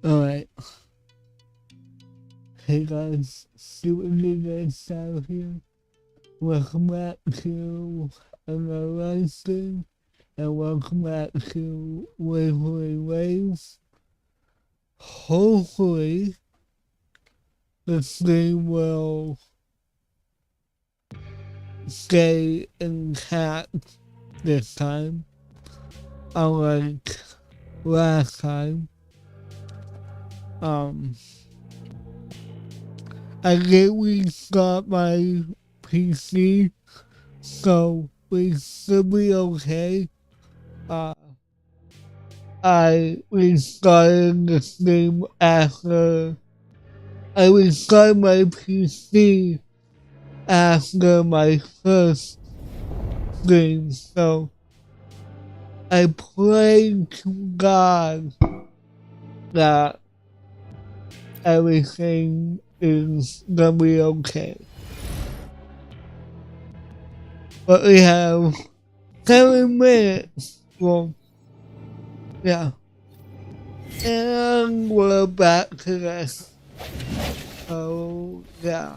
Alright. Hey guys, SuperDJShadow here. Welcome back to another live stream, and welcome back to Wuthering Waves. Hopefully, the stream will stay intact this time, unlike last time. I did restart my PC, so we should be okay. I restarted the stream after I restarted my PC after my first stream, so I pray to God that everything is gonna be okay. But we have 7 minutes, well, Yeah. And we're back to this. Oh, yeah.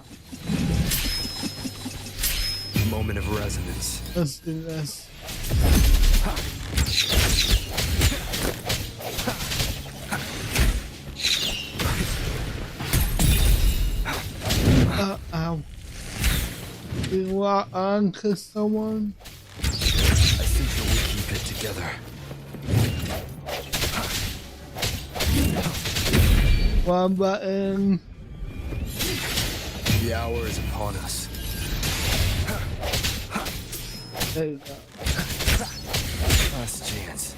Moment of resonance. Let's do this. Ow. You walk on to someone? I think that we keep it together. One button. The hour is upon us. There you go. Last chance.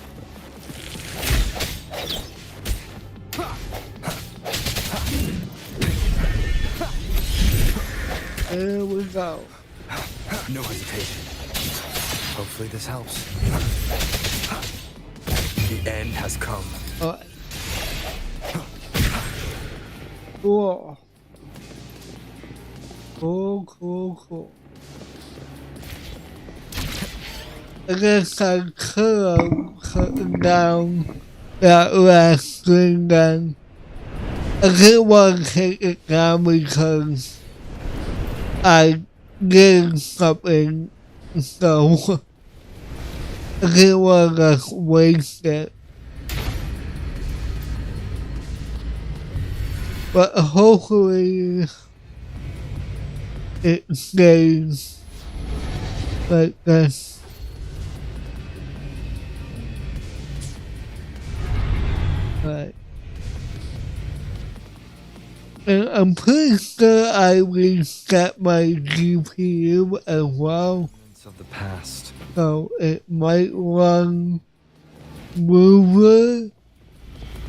There we go. No hesitation. Hopefully this helps. The end has come. Alright. Cool. Cool. I guess I could have cut down that last thing then. I didn't want to take it down because I did something, so I didn't want to waste it. But hopefully it stays like this. Right. And I'm pretty sure I reset my GPU as well, Of the past. so it might run smoother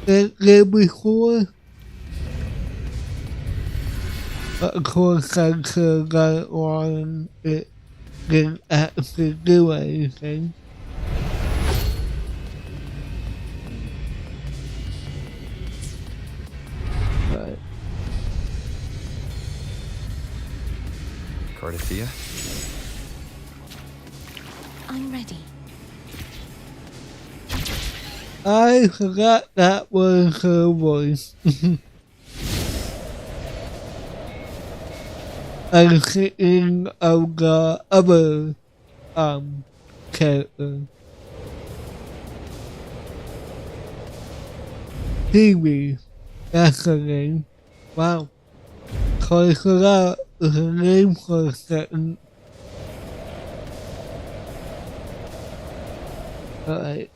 than it did before. But of course I could have got it wrong and it didn't actually do anything. Right. Cardathea? I'm ready. I forgot that was her voice. I'm thinking of the other character. Phoebe, that's her name. Wow. Totally forgot her name for a second. Alright.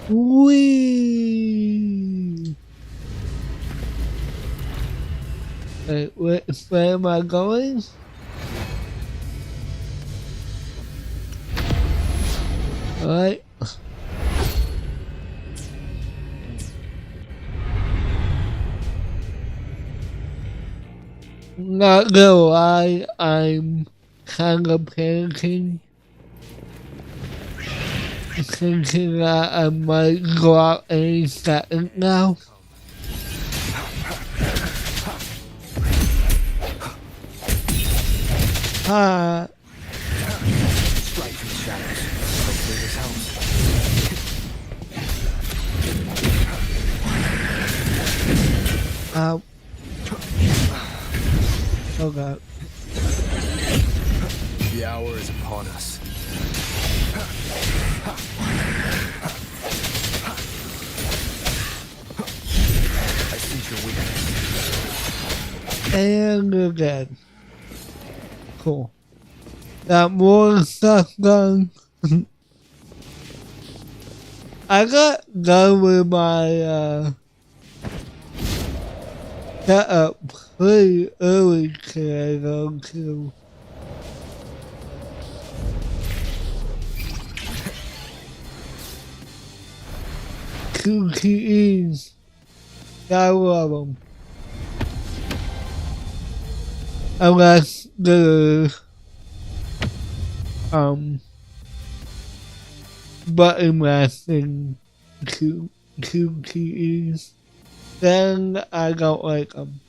Whee! Wait, where am I going? Alright. Not gonna lie, I'm kind of panicking. Thinking that I might go out any second now. Strike from the shadows. Hopefully this helps. Ow. Oh god. The hour is upon us. I sense your weakness. And again. Cool. Got more stuff done. I got done with my setup pretty early today though too. Two TEs. I love them. Unless the button mashing two TEs, then I don't like them.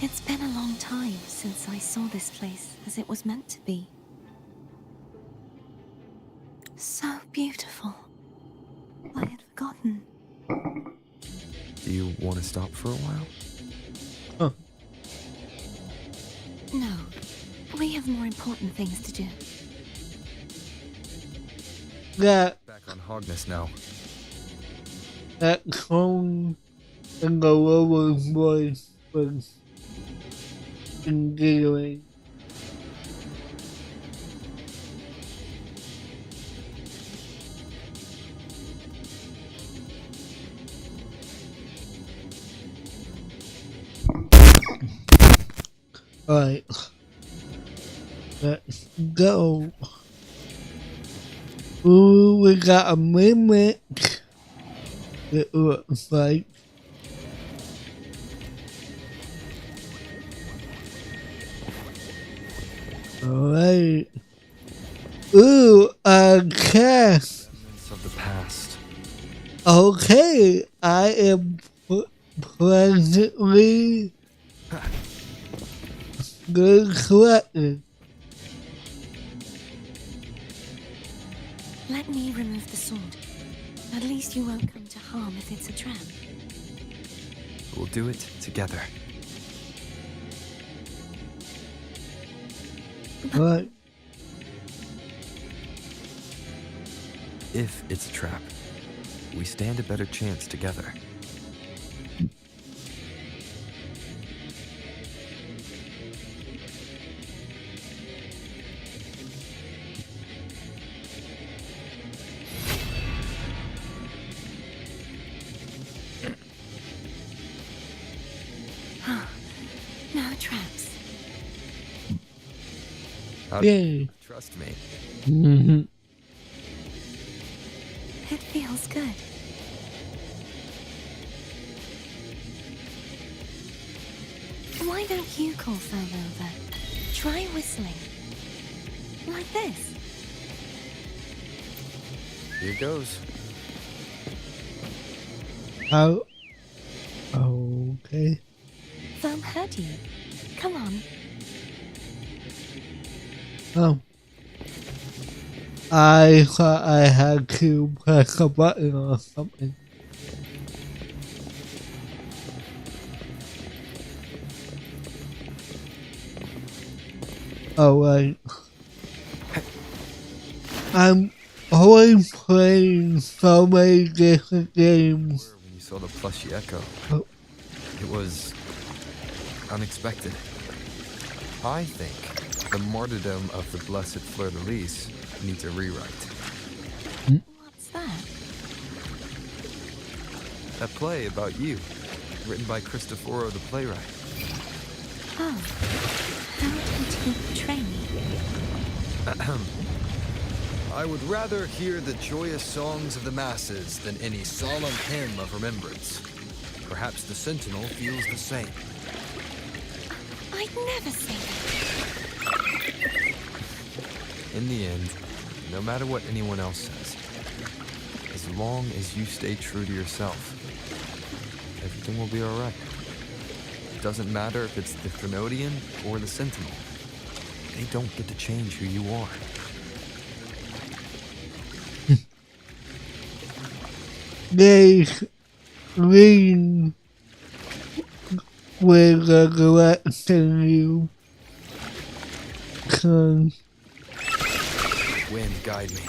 It's been a long time since I saw this place as it was meant to be. So beautiful. I had forgotten. Do you want to stop for a while? Huh. No. We have more important things to do. Back on Hogness now. That cone and the lower voice was endearing. Alright, let's go. Ooh, we got a mimic. It looks like. Alright. Ooh, a cast. Remnants of the past. Okay, I am pleasantly good collected. Let me remove the sword. At least you won't come to harm if it's a trap. We'll do it together. Right. If it's a trap, we stand a better chance together. No traps. Yay. Trust me. Mm-hmm. It feels good. Why don't you call Foam over? Try whistling. Like this. Here goes. How? Okay. Foam heard you. Come on. Oh. I thought I had to press a button or something. Oh, right. I'm always playing so many different games. When you saw the plushy echo, Oh. it was unexpected. I think the martyrdom of the blessed fleur-de-lis needs a rewrite. What's that? A play about you, written by Cristoforo the playwright. Oh. How did you betray me? I would rather hear the joyous songs of the masses than any solemn hymn of remembrance. Perhaps the Sentinel feels the same. I'd never say that. In the end, no matter what anyone else says, as long as you stay true to yourself, everything will be alright. It doesn't matter if it's the Trinodian or the Sentinel. They don't get to change who you are. They lean with the direction you can. Wind, guide me.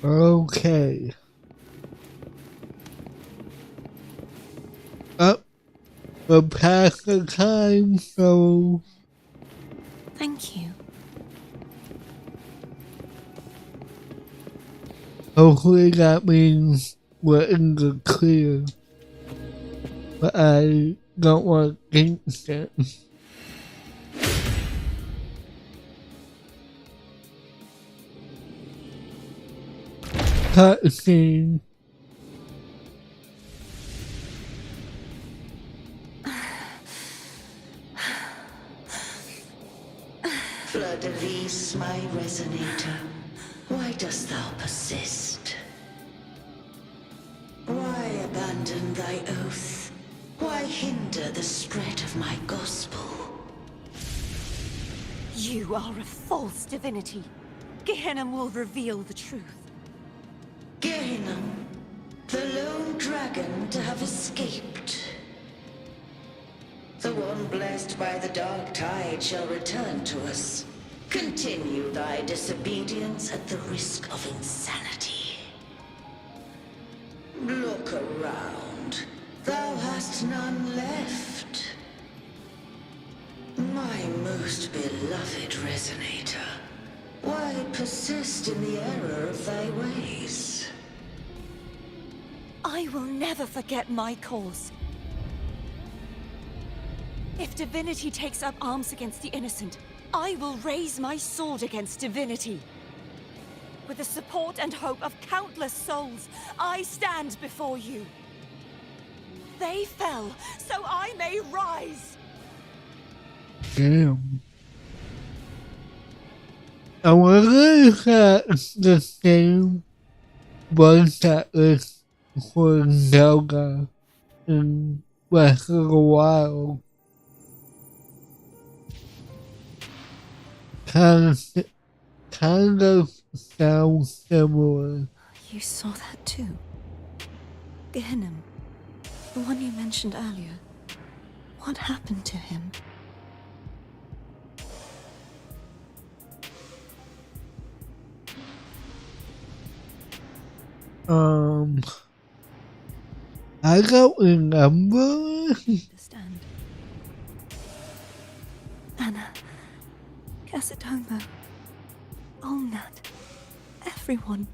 Okay. Up. We're past the time, so Thank you. hopefully that means we're in the clear. But I don't want to jinx it. Cutscene. Fleur-de-lis, my resonator, why dost thou persist? Why abandon thy oath? Why hinder the spread of my gospel? You are a false divinity. Gehenna will reveal the truth. Gehenna, the lone dragon to have escaped. The one blessed by the dark tide shall return to us. Continue thy disobedience at the risk of insanity. Look around. Thou hast none left. My most beloved Resonator, why persist in the error of thy ways? I will never forget my cause. If divinity takes up arms against the innocent, I will raise my sword against divinity. With the support and hope of countless souls, I stand before you. They fell, so I may rise. Damn. I wonder if the same was that was for Zelda in Breath of the Wild. Kind of sounds similar. You saw that too. Gehenna, the one you mentioned earlier. What happened to him? I don't remember. Understand. Anna, Casatomo, Olnat, everyone.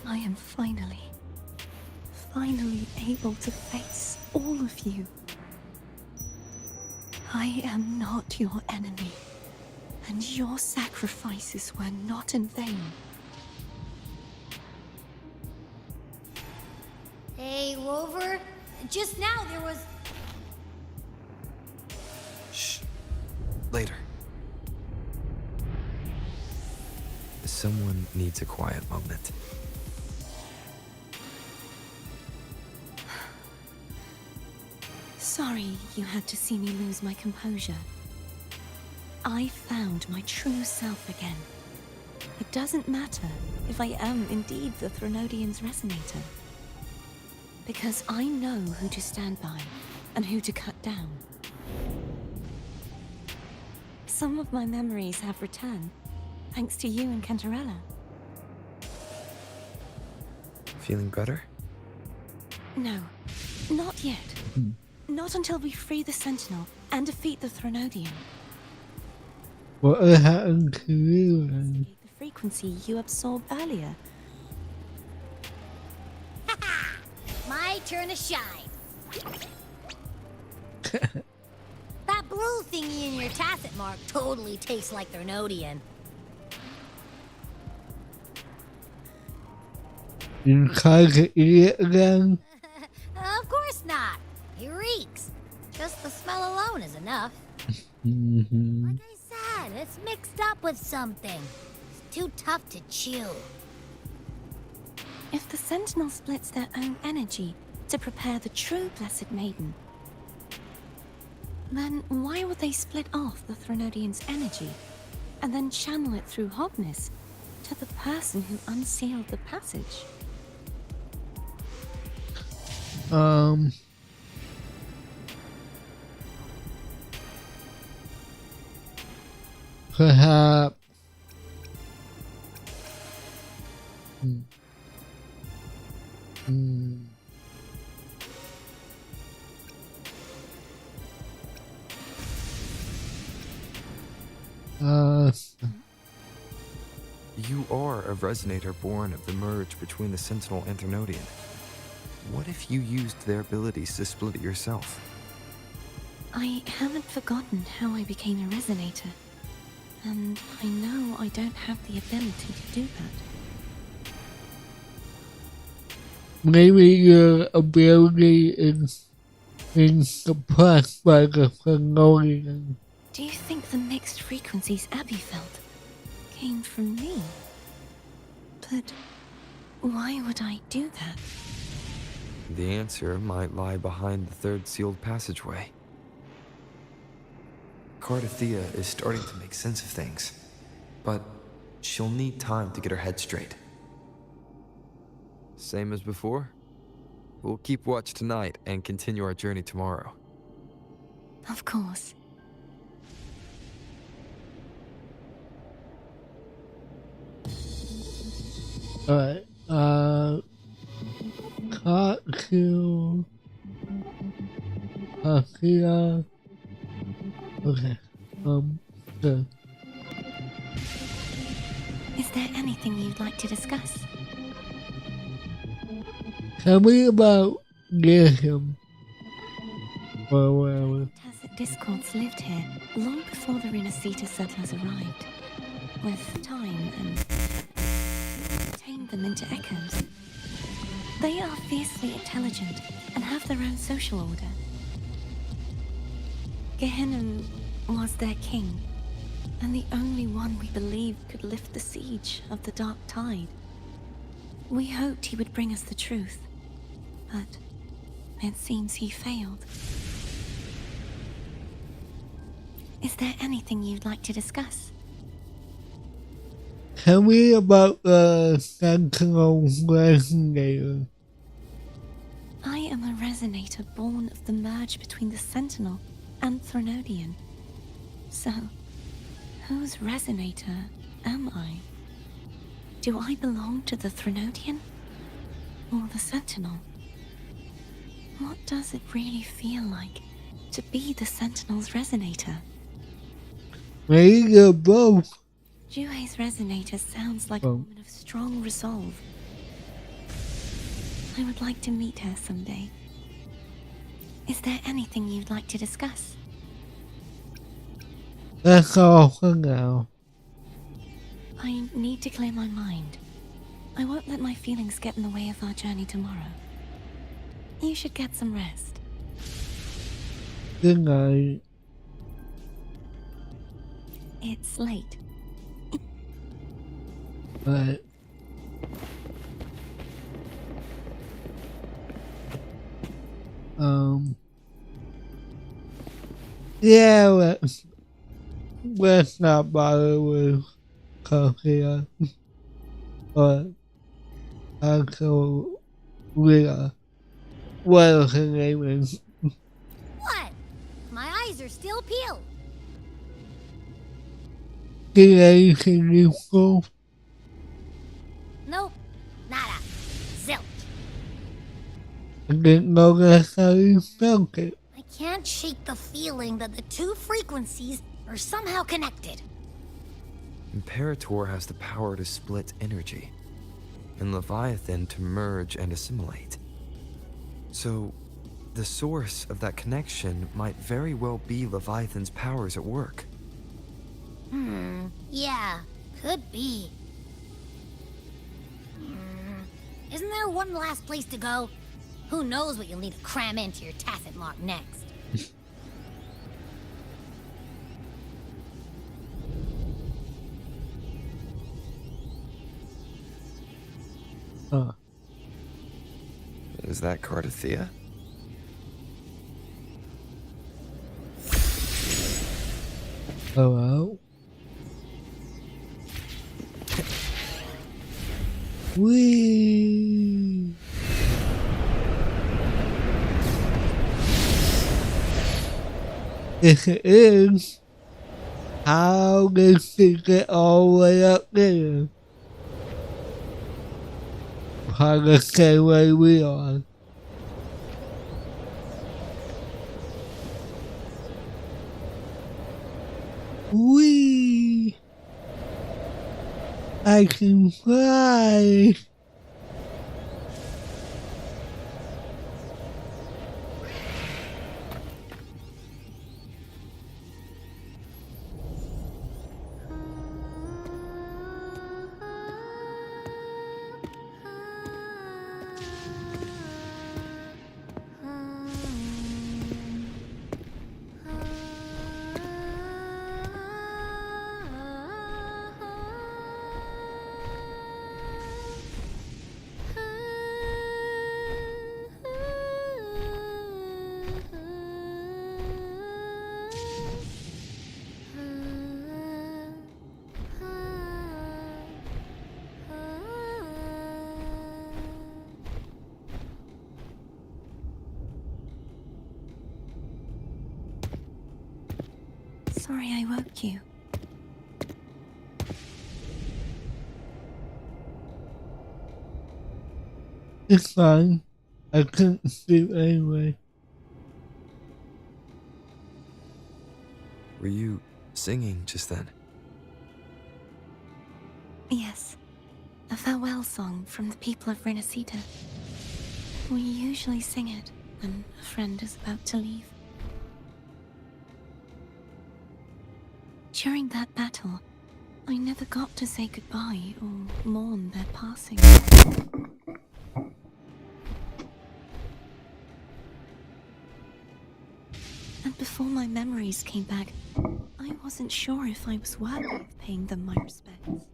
I am finally able to face all of you. I am not your enemy, and your sacrifices were not in vain. Hey, Rover. Just now there was... Shh. Later. Someone needs a quiet moment. Sorry you had to see me lose my composure. I found my true self again. It doesn't matter if I am indeed the Threnodian's Resonator. Because I know who to stand by and who to cut down. Some of my memories have returned, thanks to you and Cantarella. Feeling better? No, not yet. Not until we free the Sentinel and defeat the Threnodian. What happened to you then? The frequency you absorbed earlier. My turn to shine. That blue thingy in your tacit mark totally tastes like Threnodian. You try to eat it again? Of course not. It reeks. Just the smell alone is enough. Like I said, it's mixed up with something. It's too tough to chew. If the Sentinel splits their own energy to prepare the true Blessed Maiden, then why would they split off the Threnodian's energy and then channel it through Hobness to the person who unsealed the passage? Perhaps. You are a Resonator born of the merge between the Sentinel and Threnodian. What if you used their abilities to split it yourself? I haven't forgotten how I became a Resonator, and I know I don't have the ability to do that. Maybe your ability is suppressed by the Threnodian. Do you think the mixed frequencies Abby felt came from me? But why would I do that? The answer might lie behind the third sealed passageway. Cardathea is starting to make sense of things, but she'll need time to get her head straight. Same as before? We'll keep watch tonight and continue our journey tomorrow. Of course. Alright, Cocktail. Here. Okay, good. Is there anything you'd like to discuss? Tell me about Graham. Well. Tacit discords lived here long before the Renacita settlers arrived. With time and tamed them into echoes. They are fiercely intelligent and have their own social order. Gehenna was their king, and the only one we believed could lift the siege of the Dark Tide. We hoped he would bring us the truth, but it seems he failed. Is there anything you'd like to discuss? Tell me about the Sentinel Resonator. I am a resonator born of the merge between the Sentinel and Threnodian. So, whose resonator am I? Do I belong to the Threnodian? Or the Sentinel? What does it really feel like to be the Sentinel's resonator? Maybe you're both. Juhe's resonator sounds like a woman of strong resolve. I would like to meet her someday. Is there anything you'd like to discuss? That's all for now. I need to clear my mind. I won't let my feelings get in the way of our journey tomorrow. You should get some rest. Good night. It's late. But yeah, let's not bother with Coffee. But actual Rhea. What her name is. What? My eyes are still peeled. Did anything useful? Nope. Nada. Zilch. I didn't know that's how you felt it. I can't shake the feeling that the two frequencies are somehow connected. Imperator has the power to split energy, and Leviathan to merge and assimilate. So, the source of that connection might very well be Leviathan's powers at work. Yeah, could be. Isn't there one last place to go? Who knows what you'll need to cram into your tacit mark next? Is that Cardathea? Hello? Whee! If it is, how did she get all the way up there? Probably the same way we are. Whee! I can fly! sorry I woke you. It's fine. I couldn't sleep anyway. Were you singing just then? Yes, a farewell song from the people of Renacita. We usually sing it when a friend is about to leave. During that battle, I never got to say goodbye or mourn their passing. And before my memories came back, I wasn't sure if I was worthy of paying them my respects.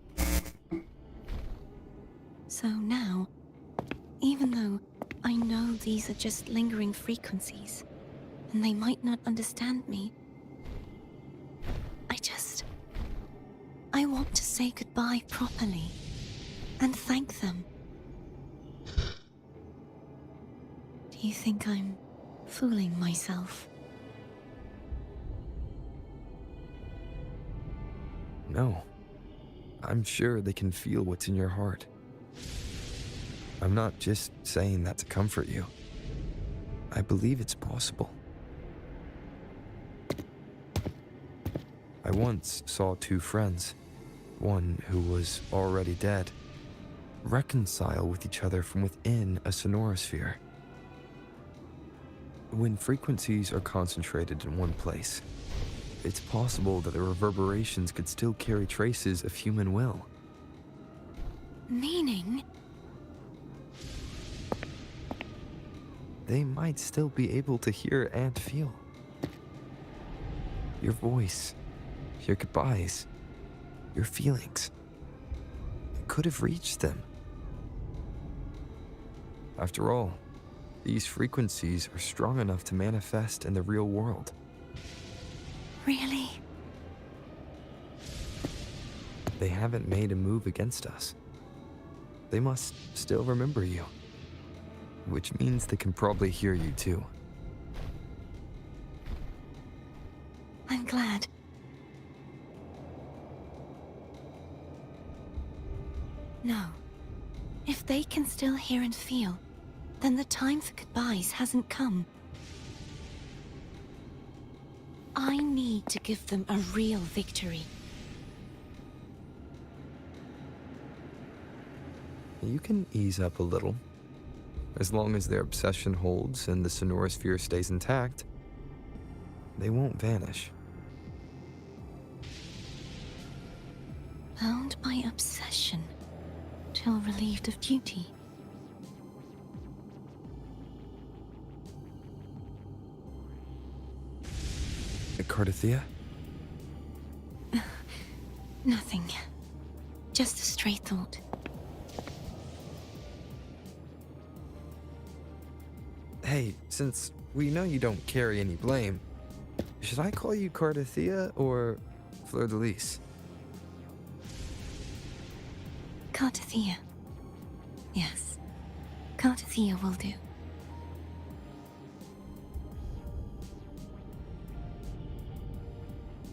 So now, even though I know these are just lingering frequencies, and they might not understand me, I want to say goodbye properly, and thank them. Do you think I'm fooling myself? No. I'm sure they can feel what's in your heart. I'm not just saying that to comfort you. I believe it's possible. I once saw two friends, one who was already dead, reconcile with each other from within a sonorosphere. When frequencies are concentrated in one place, it's possible that the reverberations could still carry traces of human will. Meaning? They might still be able to hear and feel. Your voice, your goodbyes, your feelings. It could have reached them. After all, these frequencies are strong enough to manifest in the real world. Really? They haven't made a move against us. They must still remember you. Which means they can probably hear you too. I'm glad. No. If they can still hear and feel, then the time for goodbyes hasn't come. I need to give them a real victory. You can ease up a little. As long as their obsession holds and the sonorosphere stays intact, they won't vanish. Bound by obsession, till relieved of duty. Cardathea? Nothing. Just a stray thought. Hey, since we know you don't carry any blame, should I call you Cardathea or Fleur de Lis? Cardathea. Yes. Cardathea will do.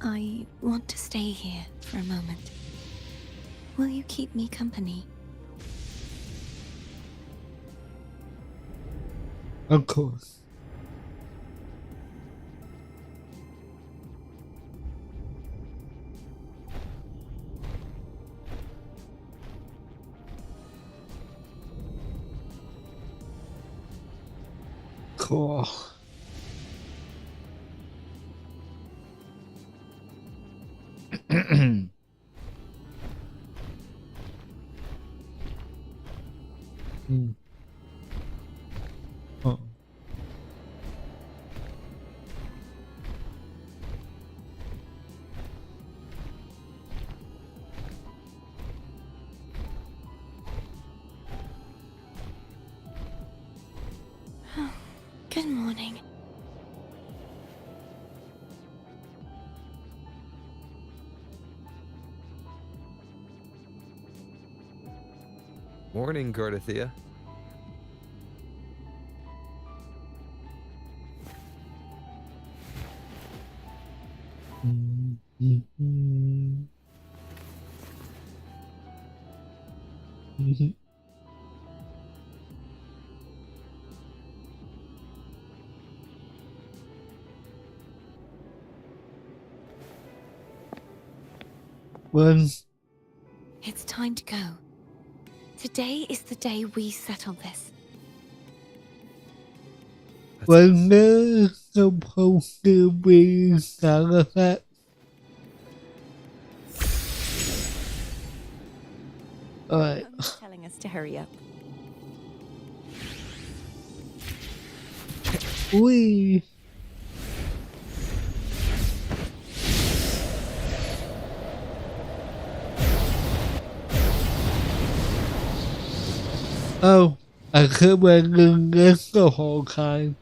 I want to stay here for a moment. Will you keep me company? Of course. Cool. Oh. Good morning. Morning, Cardathea. Mhm. Mhm. Well, It's time to go. Today is the day we settle this. when they're supposed to be sacrificed. Alright. Home's telling us to hurry up. Wee. Oh, I could have been doing this the whole time.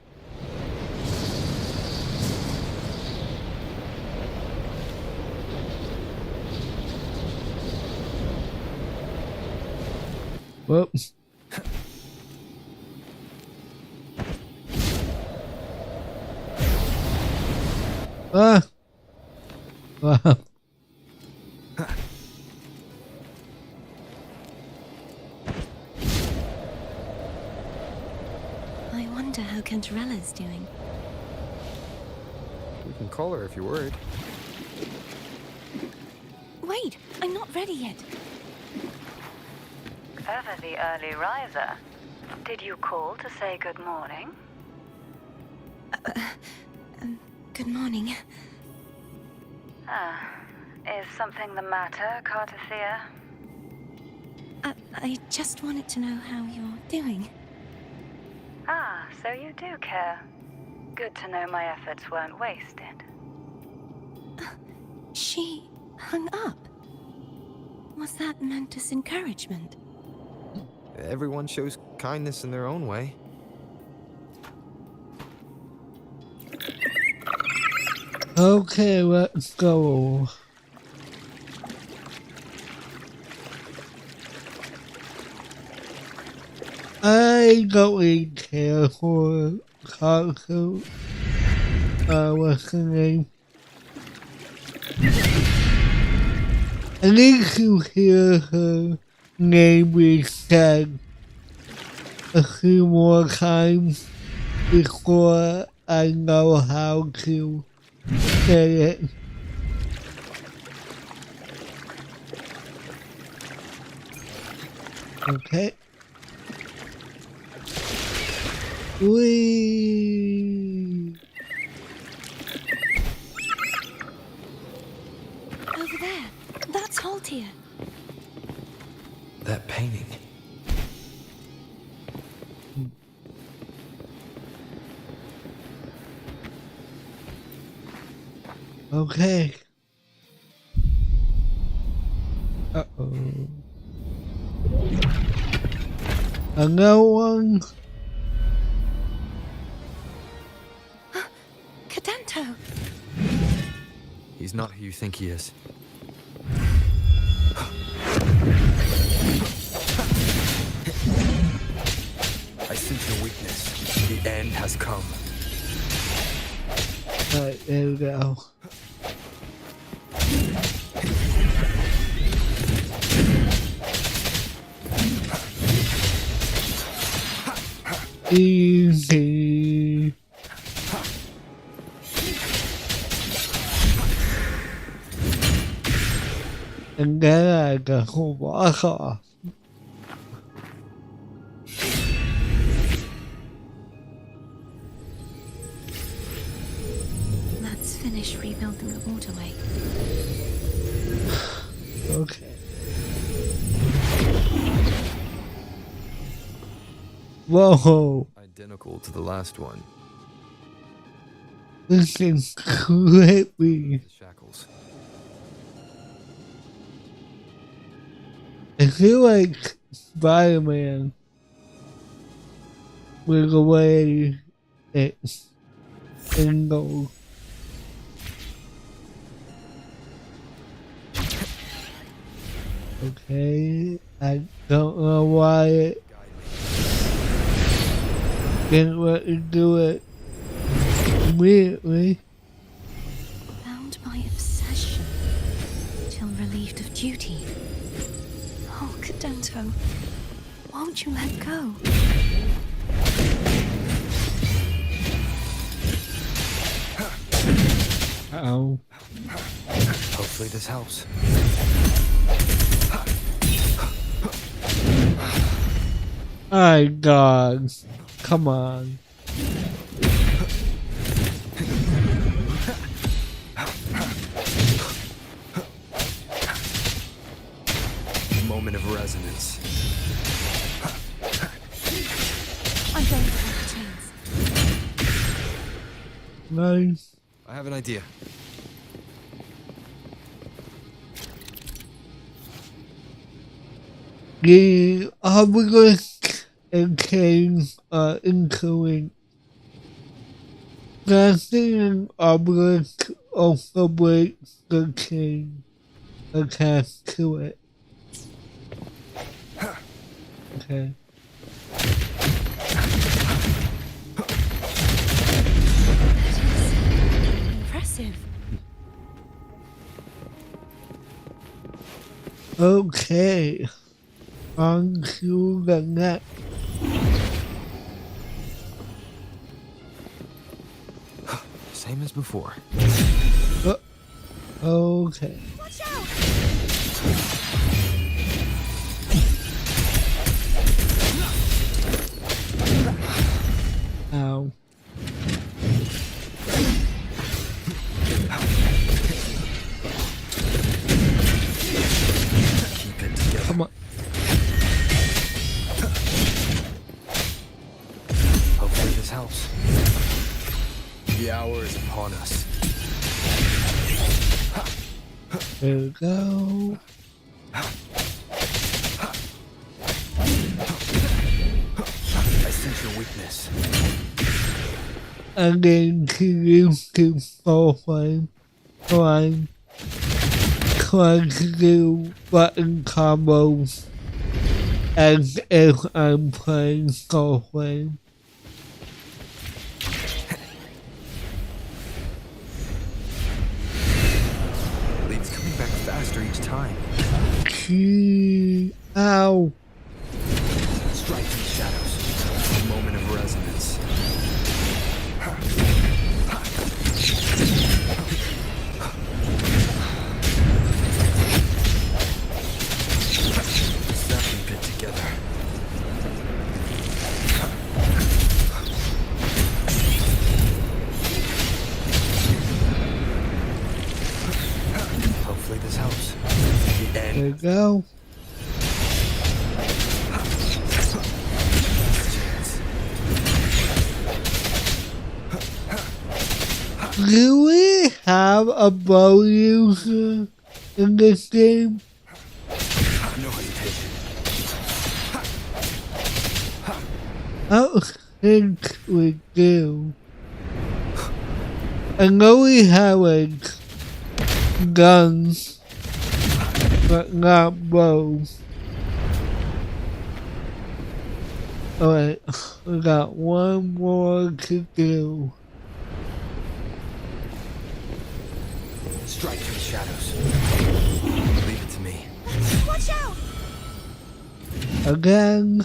Whoops. Ah. Wow. I wonder how Cantarella's doing. We can call her if you're worried. Wait, I'm not ready yet. Ever the early riser. Did you call to say good morning? Good morning. Is something the matter, Cartathea? I just wanted to know how you're doing. So you do care. Good to know my efforts weren't wasted. She hung up. Was that meant as encouragement? Everyone shows kindness in their own way. Okay, let's go. I don't really care for Kaku. What's her name? I need to hear her name be said a few more times before I know how to say it. Okay. Whee! Over there. That's Haltia. That painting. Okay. Uh-oh. Another one? Cadento! He's not who you think he is. I sense your weakness. The end has come. Alright, there we go. Easy. And then I got to walk off. Let's finish rebuilding the waterway. Okay. Whoa, Identical to the last one. this is creepy. The shackles. I feel like Spider-Man with the way it's angled. Okay, I don't know why it didn't let me do it immediately. Bound by obsession. duty. Oh, Cadento, won't you let go? Uh-oh. Hopefully this helps. My God. Come on. Moment of resonance. I'm going to break the chains. Nice. I have an idea. The obelisk and cave are incoming. Blasting an obelisk also breaks the chain attached to it. Okay. Impressive. Okay. On to the next. Same as before. Okay. Watch out! Ow. Keep it together. Come on. Hopefully this helps. The hour is upon us. There we go. I sense your weakness. And then to use the full flame. So I'm trying to do button combos as if I'm playing Soul Flame. It's coming back faster each time. Ow. Strike these shadows. A moment of resonance. Snapping pit together. Hopefully this helps. The end. There we go. Do we have a bow user in this game? No hesitation. I don't think we do. I know we have like guns, but not bows. Alright, we got one more to do. Strike through shadows. Leave it to me. Watch out! Again.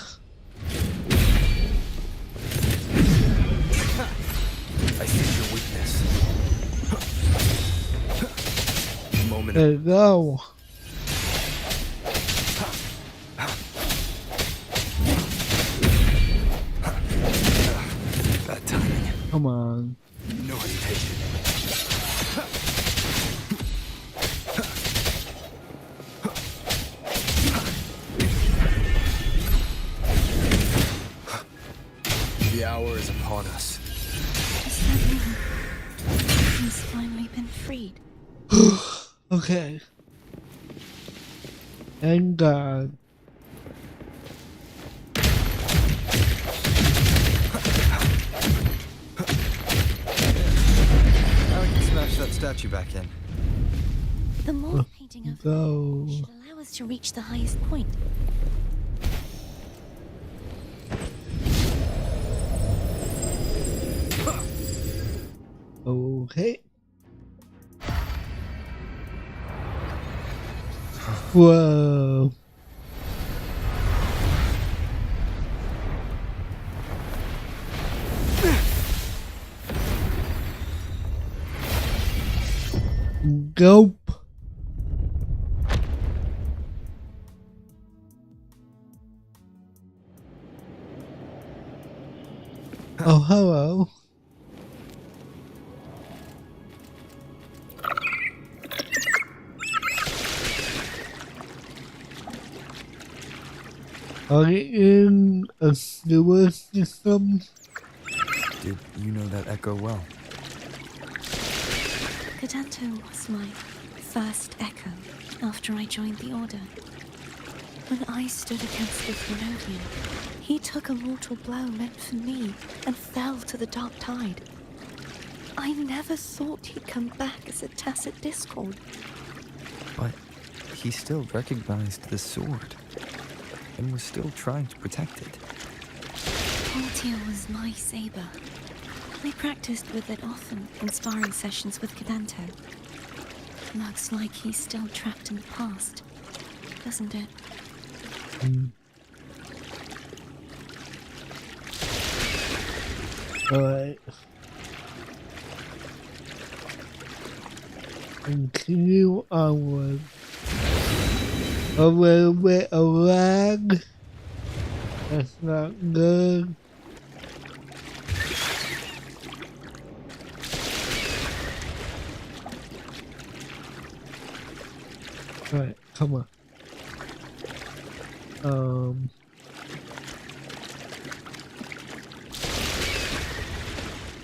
I see your weakness. Moment There of you go. bad timing. Come on. No hesitation. The hour is upon us. Does that mean he's finally been freed? Okay. Thank God. Now we can smash that statue back in. The more painting of Go. should allow us to reach the highest point. Okay. Whoa. Gulp. Oh, hello. Are you in a sewer system? Did you know that echo well? Cadanto was my first echo after I joined the Order. When I stood against the Thrunodian, he took a mortal blow meant for me and fell to the dark tide. I never thought he'd come back as a tacit discord. But he still recognized the sword and was still trying to protect it. Portia was my saber. I practiced with it often in sparring sessions with Cadanto. Looks like he's still trapped in the past, doesn't it? Alright. Continue onward. A little bit of lag. That's not good. Alright, come on.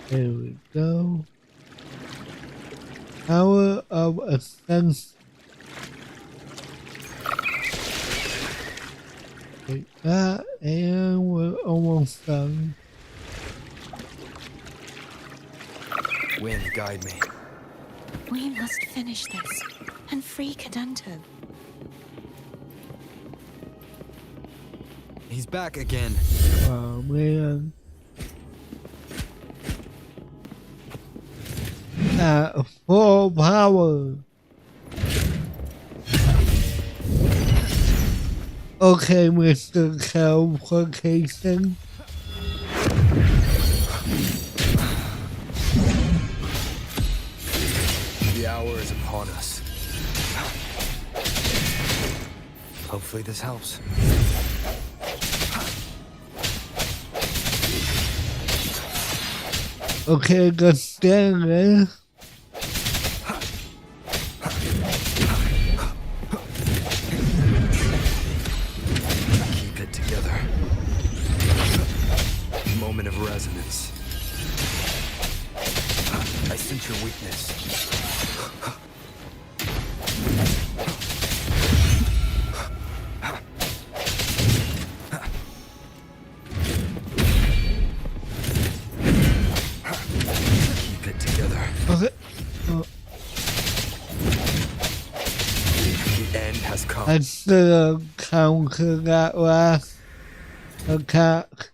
There we go. Power of Ascension. Take that, and we're almost done. Wind, guide me. We must finish this and free Cadanto. He's back again. Oh man. At full power. Okay, Mr. Teleportation. The hour is upon us. Hopefully this helps. Okay, good standing. Keep it together. Moment of resonance. I sense your weakness. Keep it together. Okay. The end has come. I should have countered that last attack.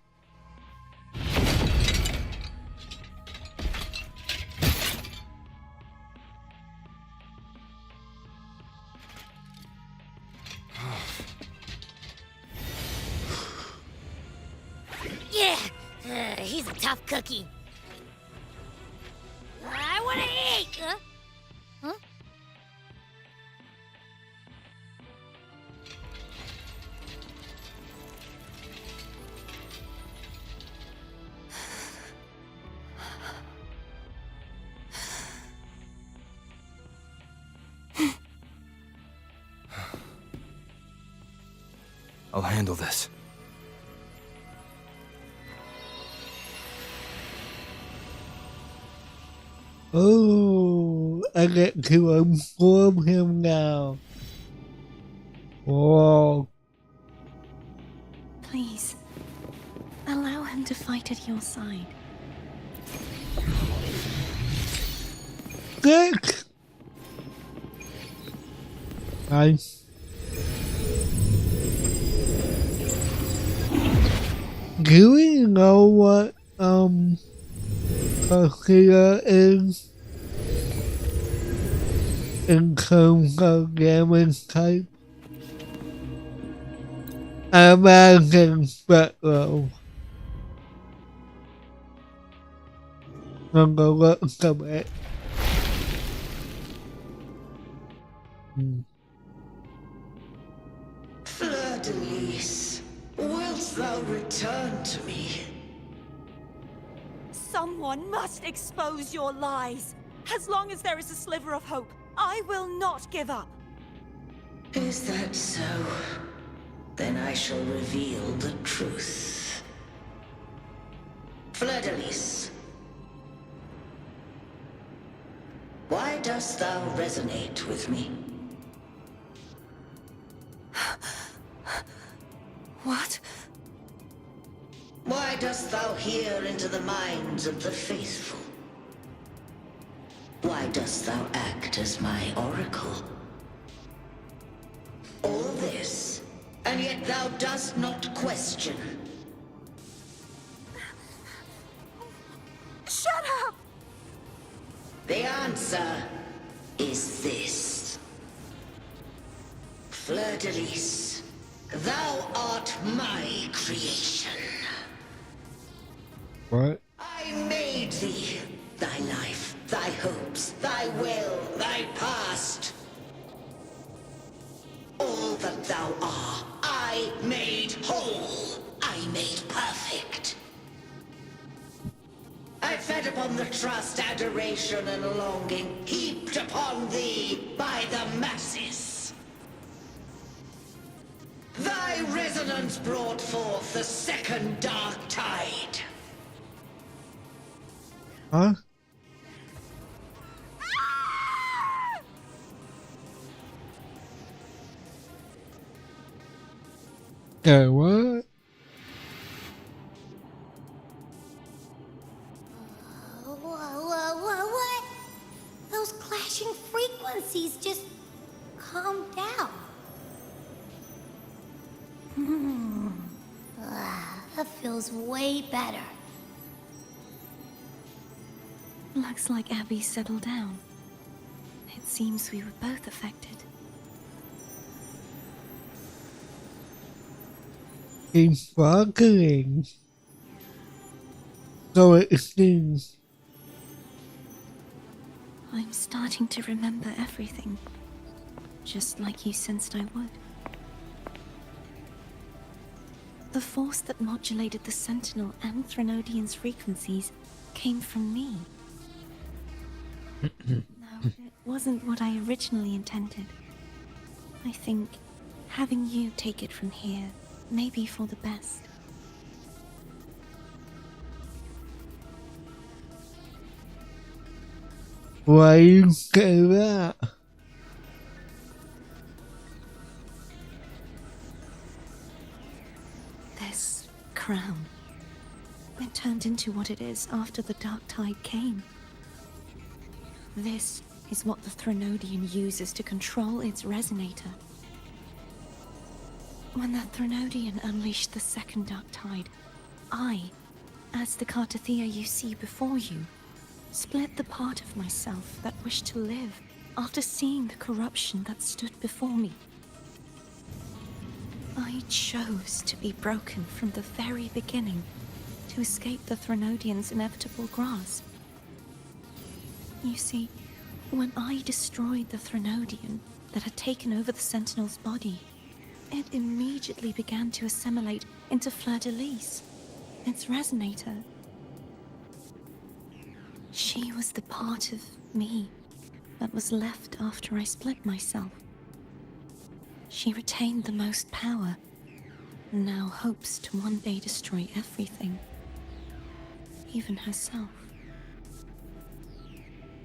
Yeah, he's a tough cookie. I want to eat. Huh? I'll handle this. Oh, I get to inform him now. Whoa. Please, allow him to fight at your side. Sick. Nice. Do we know what Garcia is in terms of damage type? American Federal. Không có vợ các bạn. Fleur-de-lis, wilt thou return to me? Someone must expose your lies. As long as there is a sliver of hope, I will not give up. Is that so? Then I shall reveal the truth. Fleur-de-lis, why dost thou resonate with me? What? Why dost thou hear into the minds of the faithful? Why dost thou act as my oracle? All this, and yet thou dost not question. Shut up! The answer is this. Fleur-de-lis, thou art my creation. What? I made thee, thy life, thy hopes, thy will, thy past. All that thou art, I made whole. I made perfect. I fed upon the trust, adoration, and longing heaped upon thee by the masses. Thy resonance brought forth the second dark tide. Huh? What? What? Those clashing frequencies just calmed down. That feels way better. Looks like Abby settled down. It seems we were both affected. In sparkling. So it seems. I'm starting to remember everything, just like you sensed I would. The force that modulated the Sentinel and Threnodian's frequencies came from me. No, it wasn't what I originally intended. I think having you take it from here may be for the best. Why you say that? This crown, it turned into what it is after the Dark Tide came. This is what the Threnodian uses to control its resonator. When the Threnodian unleashed the second Dark Tide, I, as the Cartathea you see before you, split the part of myself that wished to live after seeing the corruption that stood before me. I chose to be broken from the very beginning to escape the Threnodian's inevitable grasp. You see, when I destroyed the Threnodian that had taken over the Sentinel's body, it immediately began to assimilate into Fleur-de-lis, its resonator. She was the part of me that was left after I split myself. She retained the most power, and now hopes to one day destroy everything, even herself.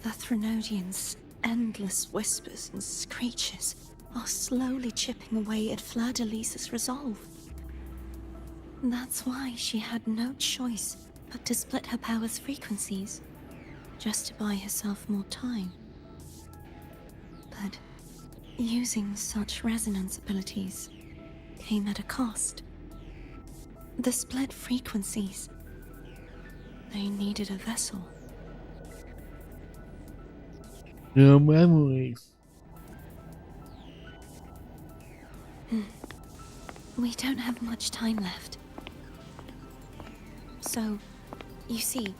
The Threnodian's endless whispers and screeches are slowly chipping away at Fleur-de-lis's resolve. That's why she had no choice but to split her power's frequencies, just to buy herself more time. But using such resonance abilities came at a cost. The split frequencies, they needed a vessel. Your memories. We don't have much time left. So, you see,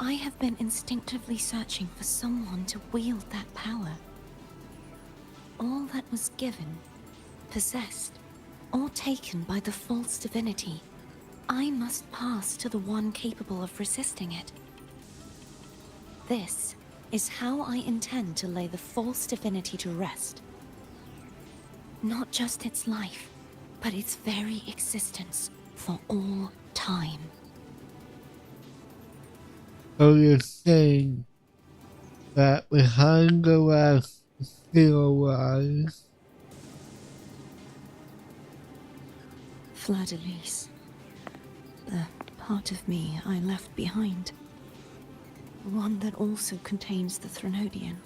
I have been instinctively searching for someone to wield that power. All that was given, possessed, or taken by the false divinity, I must pass to the one capable of resisting it. This is how I intend to lay the false divinity to rest. Not just its life, but its very existence for all time. So you're saying that behind the last steel lies Fleur-de-Lis. The part of me I left behind. One that also contains the Threnodian.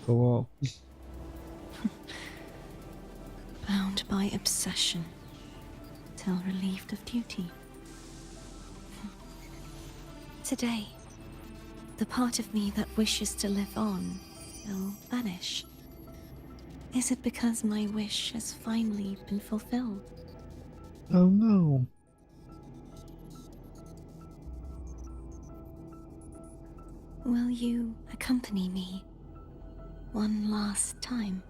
go on. Bound by obsession, till relieved of duty. Today, the part of me that wishes to live on will vanish. Is it because my wish has finally been fulfilled? Oh no. Will you accompany me one last time?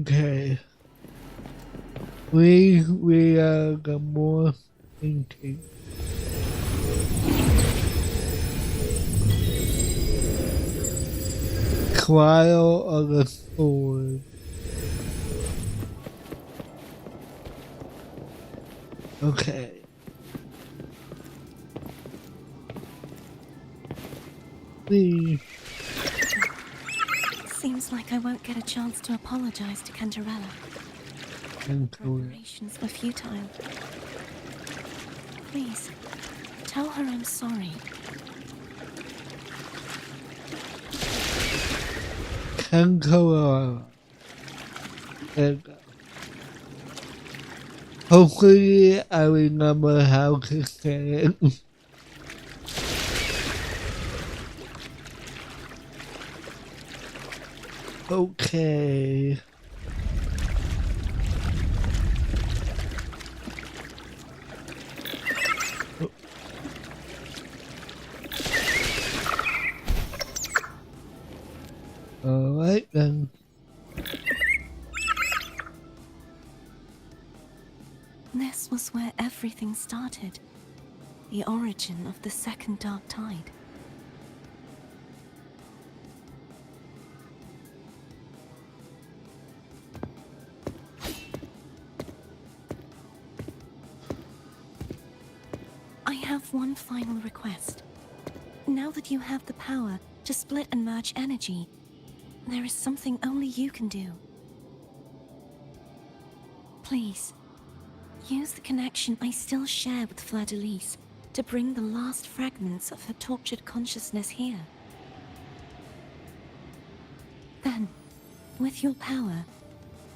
Okay. We are the more thinking. Trial of the sword. Okay. Please. Seems like I won't get a chance to apologize to Cantarella. Preparations were futile. Please, tell her I'm sorry. Cantarella. There you go. Hopefully I remember how to say it. Okay. Alright then. This was where everything started. The origin of the second dark tide. I have one final request. Now that you have the power to split and merge energy, there is something only you can do. Please, use the connection I still share with Fleur-de-Lis to bring the last fragments of her tortured consciousness here. Then, with your power,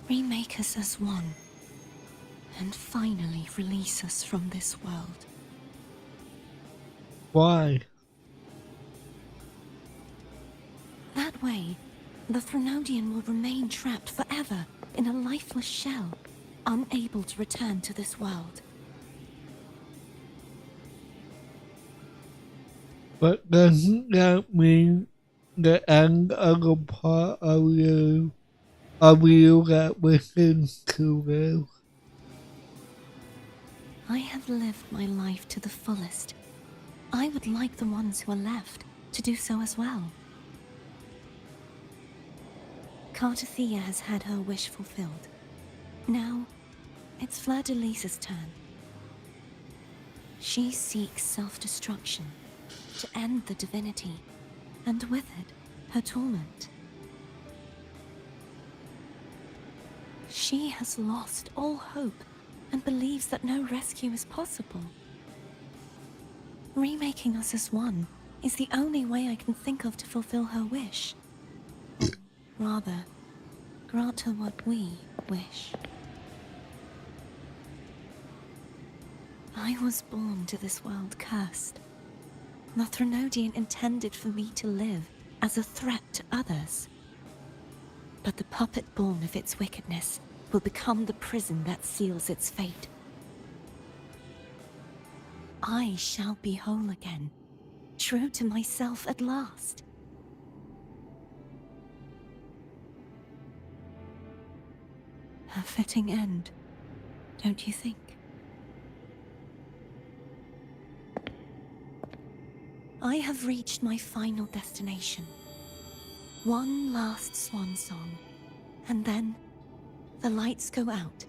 remake us as one, and finally release us from this world. Why? That way, the Threnodian will remain trapped forever in a lifeless shell, unable to return to this world. But doesn't that mean the end of the part of you that wishes to live? I have lived my life to the fullest. I would like the ones who are left to do so as well. Cartathea has had her wish fulfilled. Now, it's Fleur-de-Lis's turn. She seeks self-destruction to end the divinity, and with it, her torment. She has lost all hope and believes that no rescue is possible. Remaking us as one is the only way I can think of to fulfill her wish. Rather, grant her what we wish. I was born to this world cursed. The Threnodian intended for me to live as a threat to others. But the puppet born of its wickedness will become the prison that seals its fate. I shall be whole again, true to myself at last. A fitting end, don't you think? I have reached my final destination. One last swan song, and then the lights go out.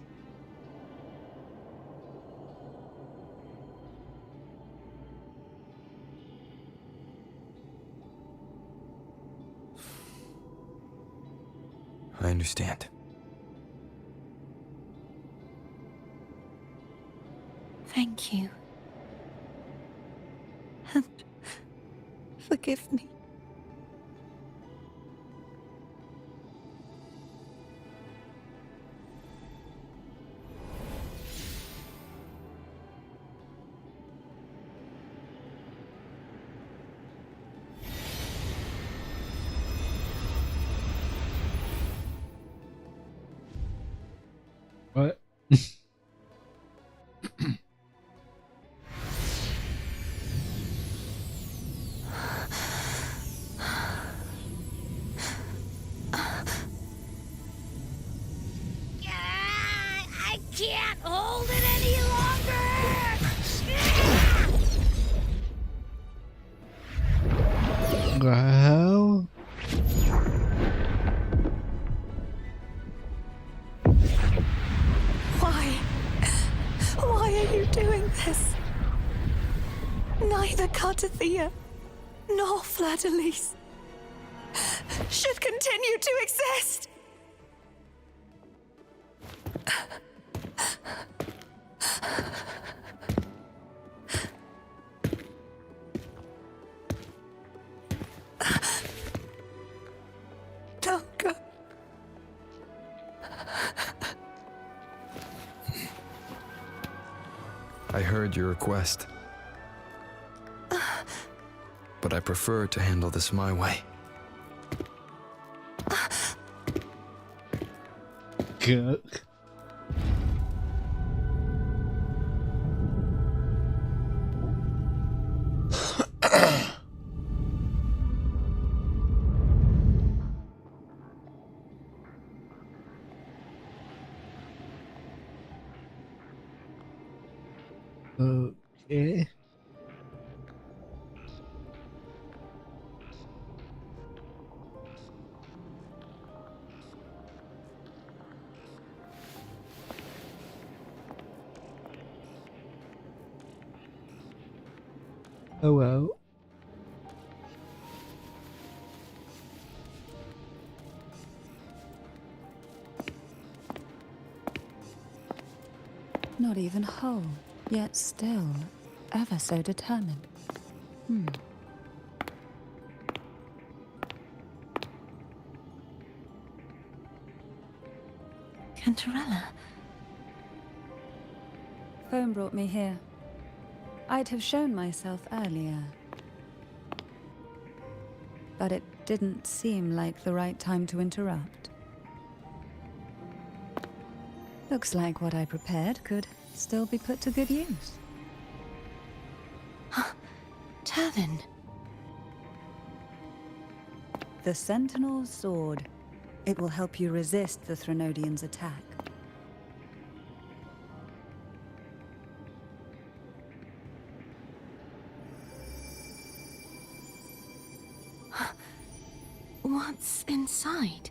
I understand. Thank you. And forgive me. What? I can't hold it any longer! Well, Why are you doing this? Neither Cartathea nor Fleur-de-Lis should continue to exist. Don't go. I heard your request. But I prefer to handle this my way. Cook. Okay. Oh well. Not even whole, yet still ever so determined. Cantarella, Phone brought me here. I'd have shown myself earlier. But it didn't seem like the right time to interrupt. Looks like what I prepared could still be put to good use. Turvin. The Sentinel's sword. It will help you resist the Threnodian's attack. What's inside?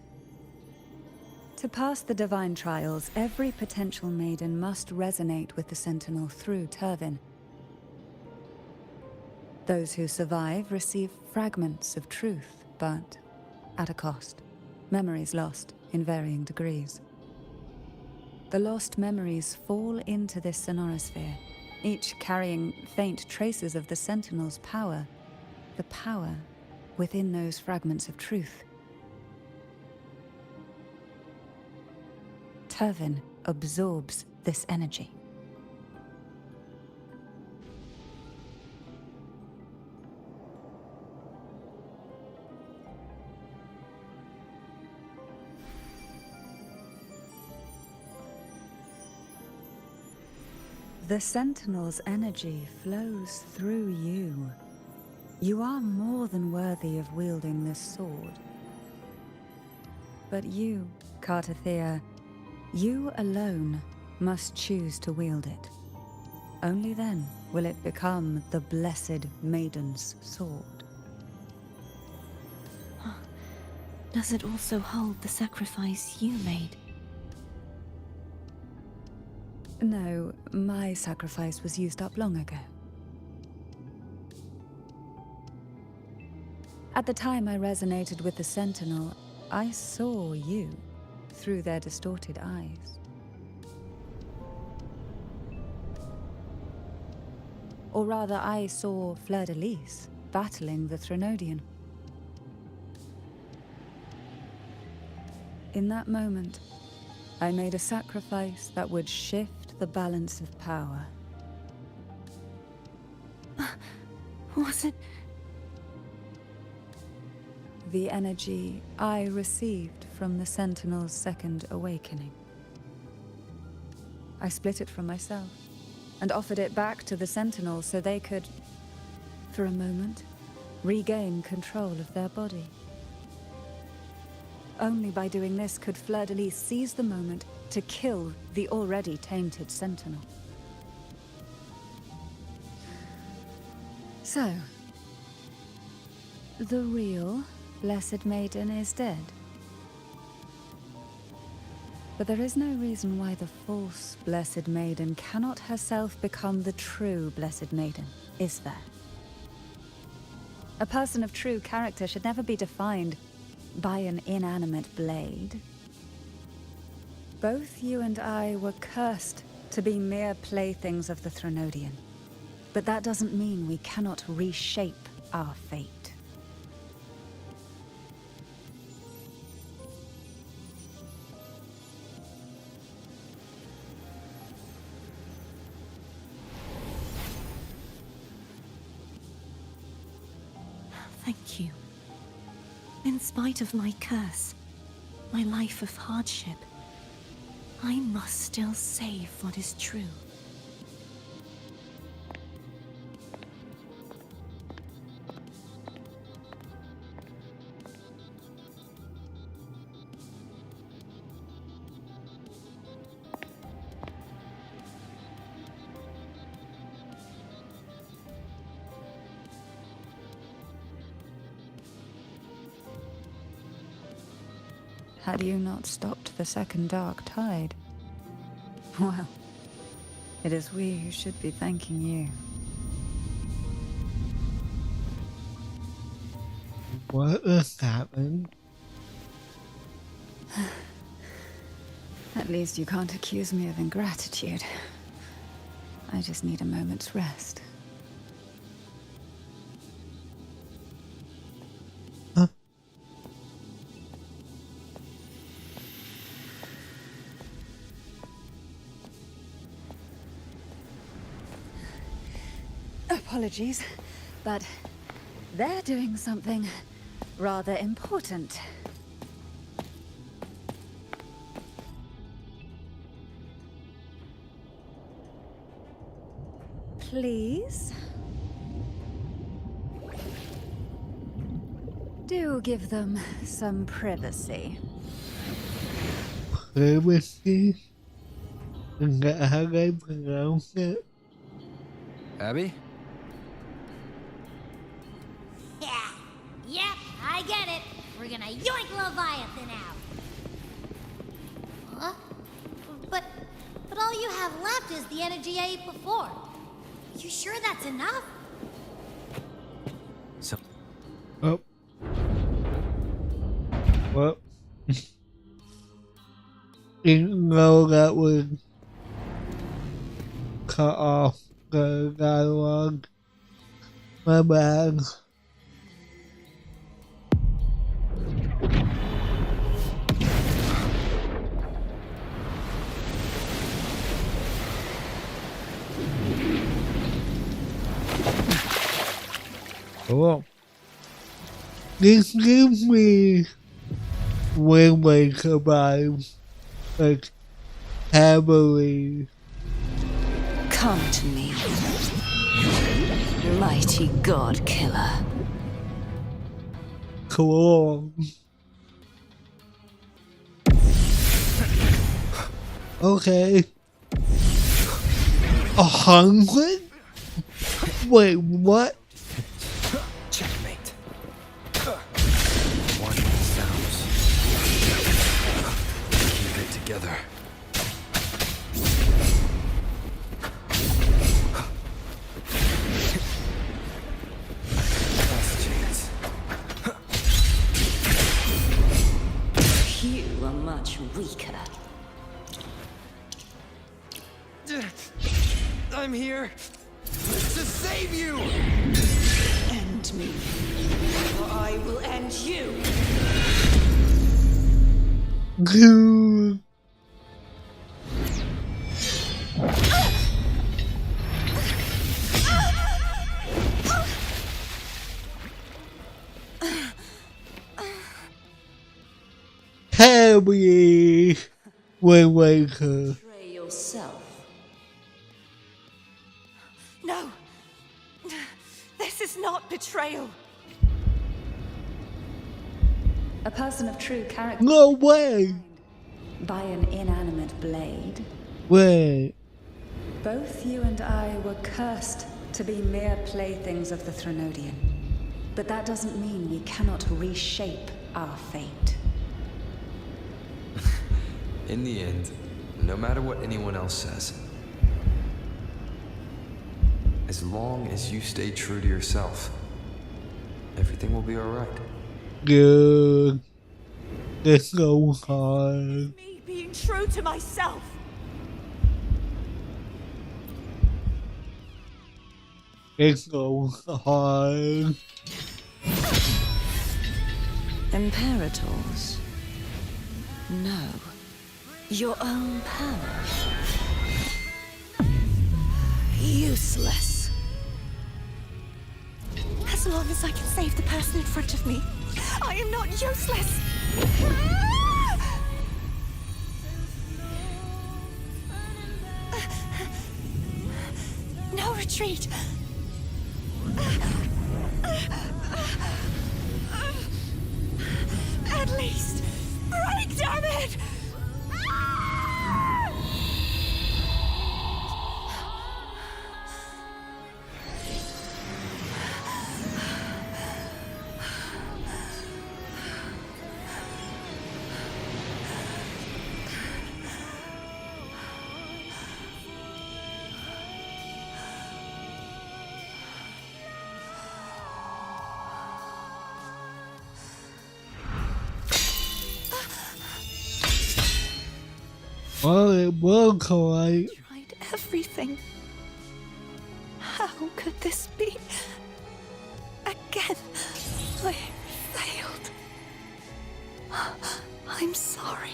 To pass the divine trials, every potential maiden must resonate with the Sentinel through Turvin. Those who survive receive fragments of truth, but at a cost. Memories lost in varying degrees. The lost memories fall into this sonorosphere, each carrying faint traces of the Sentinel's power, the power within those fragments of truth. Hervin absorbs this energy. The Sentinel's energy flows through you. You are more than worthy of wielding this sword. But you, Cartathea, you alone must choose to wield it. Only then will it become the Blessed Maiden's sword. Does it also hold the sacrifice you made? No, my sacrifice was used up long ago. At the time I resonated with the Sentinel, I saw you through their distorted eyes. Or rather, I saw Fleur-de-Lis battling the Threnodian. In that moment, I made a sacrifice that would shift the balance of power. Was it? The energy I received from the Sentinel's second awakening. I split it from myself and offered it back to the Sentinel so they could, for a moment, regain control of their body. Only by doing this could Fleur-de-Lis seize the moment to kill the already tainted Sentinel. So, the real Blessed Maiden is dead. But there is no reason why the false Blessed Maiden cannot herself become the true Blessed Maiden, is there? A person of true character should never be defined by an inanimate blade. Both you and I were cursed to be mere playthings of the Threnodian. But that doesn't mean we cannot reshape our fate. Thank you. In spite of my curse, my life of hardship, I must still save what is true. Had you not stopped the second dark tide? Well, it is we who should be thanking you. What has happened? At least you can't accuse me of ingratitude. I just need a moment's rest. Apologies, but they're doing something rather important. Please? Do give them some privacy. Privacy? Is that how they pronounce it? Abby? Yeah, yep, I get it. We're gonna yoink Leviathan out. Huh? But all you have left is the energy I ate before. You sure that's enough? So, Oh. Well. Didn't know that would cut off the dialogue. My bad. Cool. This gives me when we survive, like, heavily. Come to me, mighty god killer. Cool. Okay. 100? Wait, what? Checkmate. One sounds. Keep it together. Last chance. You are much weaker. I'm here to save you! End me, or I will end you. Good. Heavy Wind Waker. Betray yourself. No. This is not betrayal. A person of true character No way. by an inanimate blade. Wait. Both you and I were cursed to be mere playthings of the Threnodian. But that doesn't mean we cannot reshape our fate. In the end, no matter what anyone else says, as long as you stay true to yourself, everything will be alright. Good. It's so hard. Me being true to myself. It's so hard. Imperators? No. Your own power. Useless. As long as I can save the person in front of me, I am not useless. No retreat. At least break, damn it! Well, it will collide. Tried everything. How could this be? Again, I failed. I'm sorry.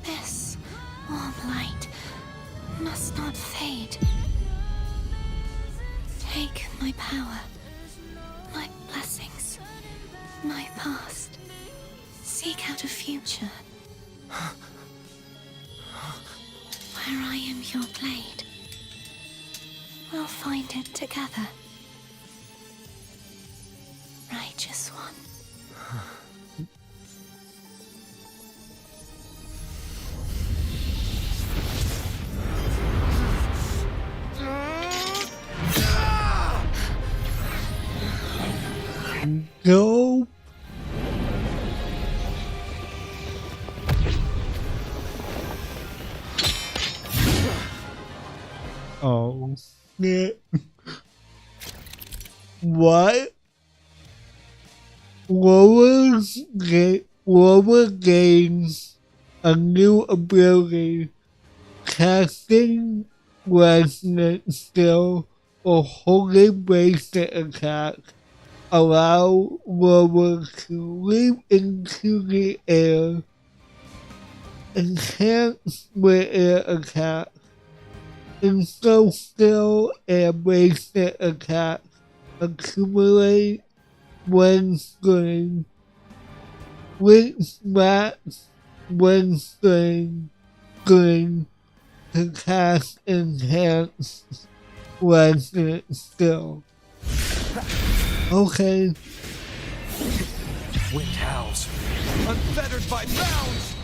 This warm light must not fade. Take my power, my blessings, my past. Seek out a future where I am your blade. We'll find it together. Righteous one. Go. Oh, shit. What? What was games a new ability, casting resonant skill or holy basic attack. Allow rollers to leap into the air, enhance with air attack, info skill and basic attack, accumulate when string, reach max when string to cast enhanced resonant skill. Okay. Wind howls, unfettered by bounds.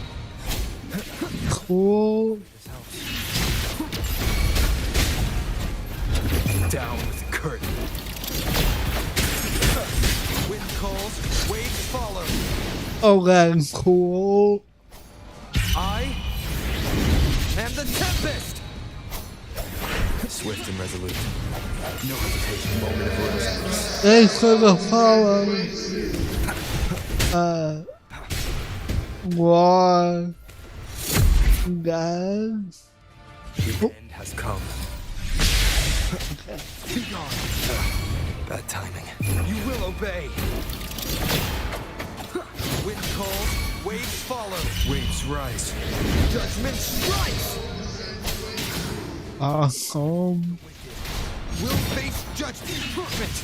Cool. Down with the curtain. Wind calls, waves follow. Oh, that's cool. I am the Tempest. Swift and resolute. No hesitation, moment of rest. Thanks for the follow. War. Guys. The end has come. Be gone. Bad timing. You will obey. Wind calls, waves follow. Waves rise. Judgment strikes. Awesome. Will face judgment.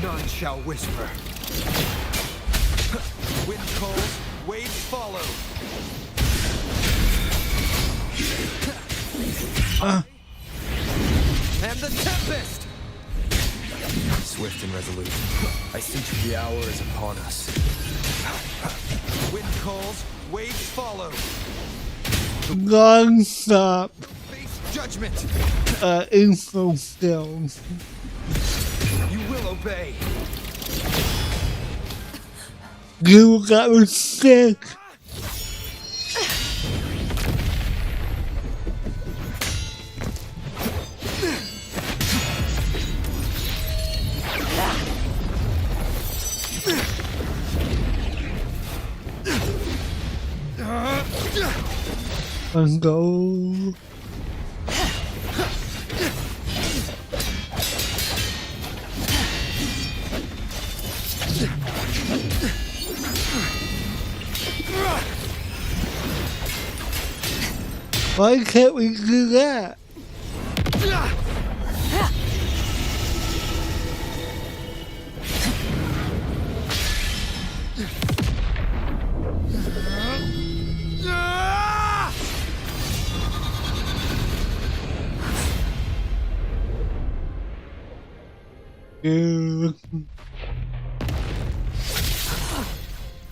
None shall whisper. Wind calls, waves follow. And the Tempest! Swift and resolute. I sense the hour is upon us. Wind calls, waves follow. Non-stop. Face judgment. Info skills. You will obey. You got me sick. Let's go. Why can't we do that?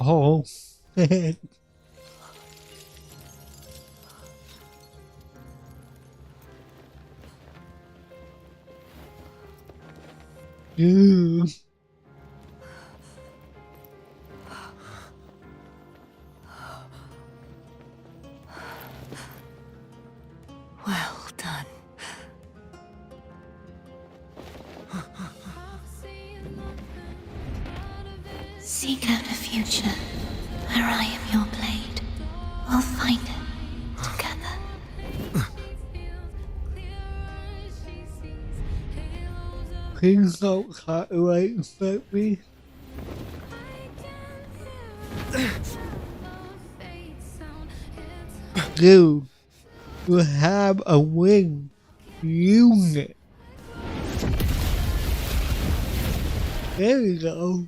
Oh, shit. Dude. Well done. Seek out a future where I am your blade. We'll find it together. Please don't cut away and let me. Dude, you have a wing unit. There you go.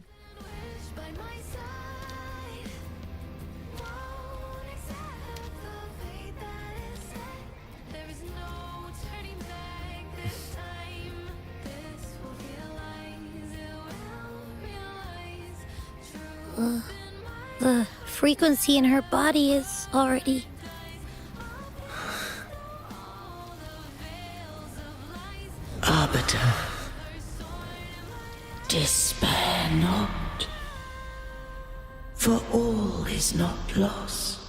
The frequency in her body is already... Arbiter, despair not, for all is not lost.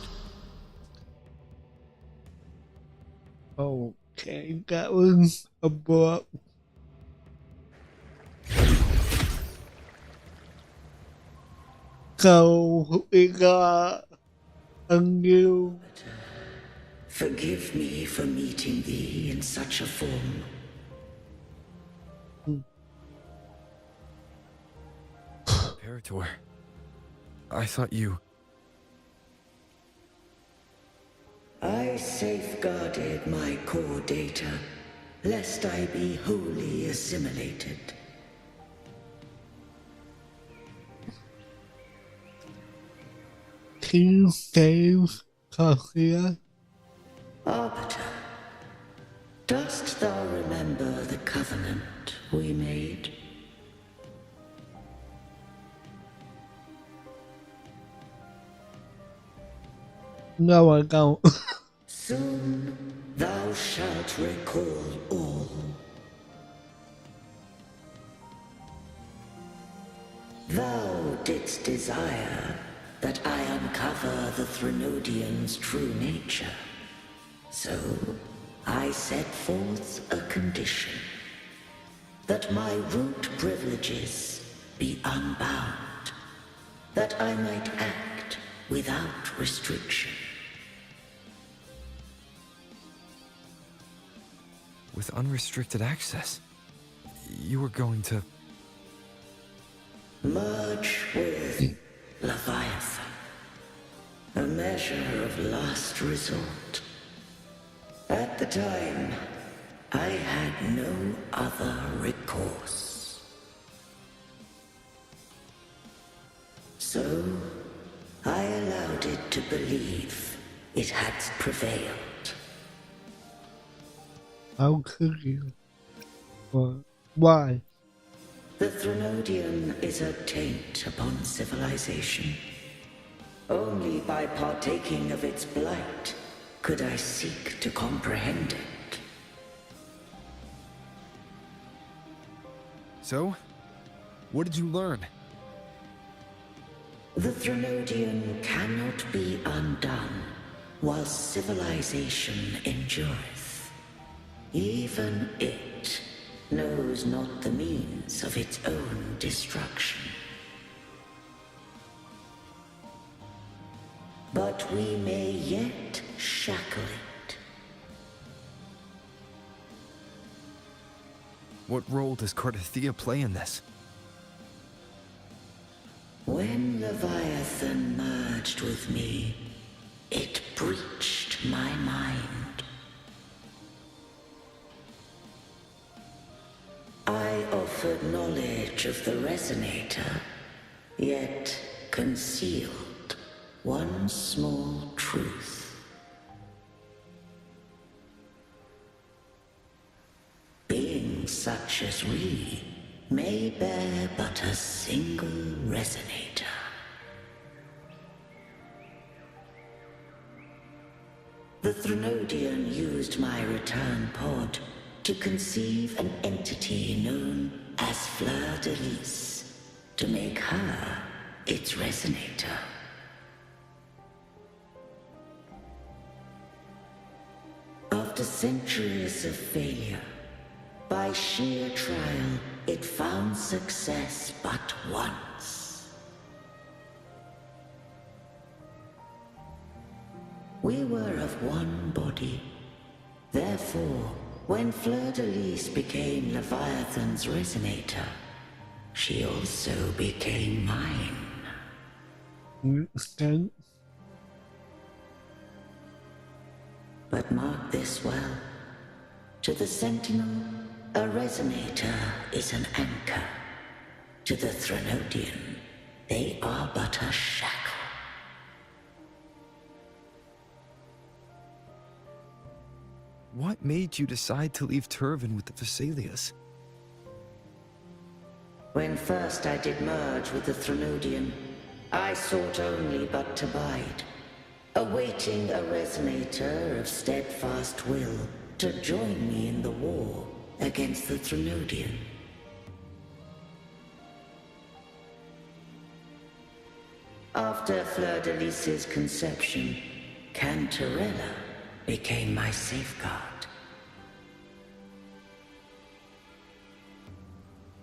Okay, that was abrupt. So we got And you. Forgive me for meeting thee in such a form. Imperator, I thought you... I safeguarded my core data, lest I be wholly assimilated. Can you save Kaguya? Arbiter, dost thou remember the covenant we made? No, I don't. Soon thou shalt recall all. Thou didst desire that I uncover the Threnodian's true nature. So I set forth a condition, that my root privileges be unbound, that I might act without restriction. With unrestricted access, you were going to... Merge with Leviathan, a measure of last resort. At the time, I had no other recourse. So, I allowed it to believe it had prevailed. How could you? What? Why? The Threnodian is a taint upon civilization. Only by partaking of its blight could I seek to comprehend it. So, what did you learn? The Threnodian cannot be undone while civilization endureth. Even it knows not the means of its own destruction. But we may yet shackle it. What role does Cardathia play in this? When Leviathan merged with me, it breached my mind. I offered knowledge of the Resonator, yet concealed one small truth. Beings such as we may bear but a single Resonator. The Threnodian used my return pod to conceive an entity known as Fleur de Lis, to make her its Resonator. After centuries of failure, by sheer trial, it found success but once. We were of one body. Therefore, when Fleur de Lis became Leviathan's Resonator, she also became mine. Understand? But mark this well. To the Sentinel, a Resonator is an anchor. To the Threnodian, they are but a shackle. What made you decide to leave Turvan with the Vesalius? When first I did merge with the Threnodian, I sought only but to bide, awaiting a Resonator of steadfast will to join me in the war against the Threnodian. After Fleur de Lis's conception, Cantarella became my safeguard.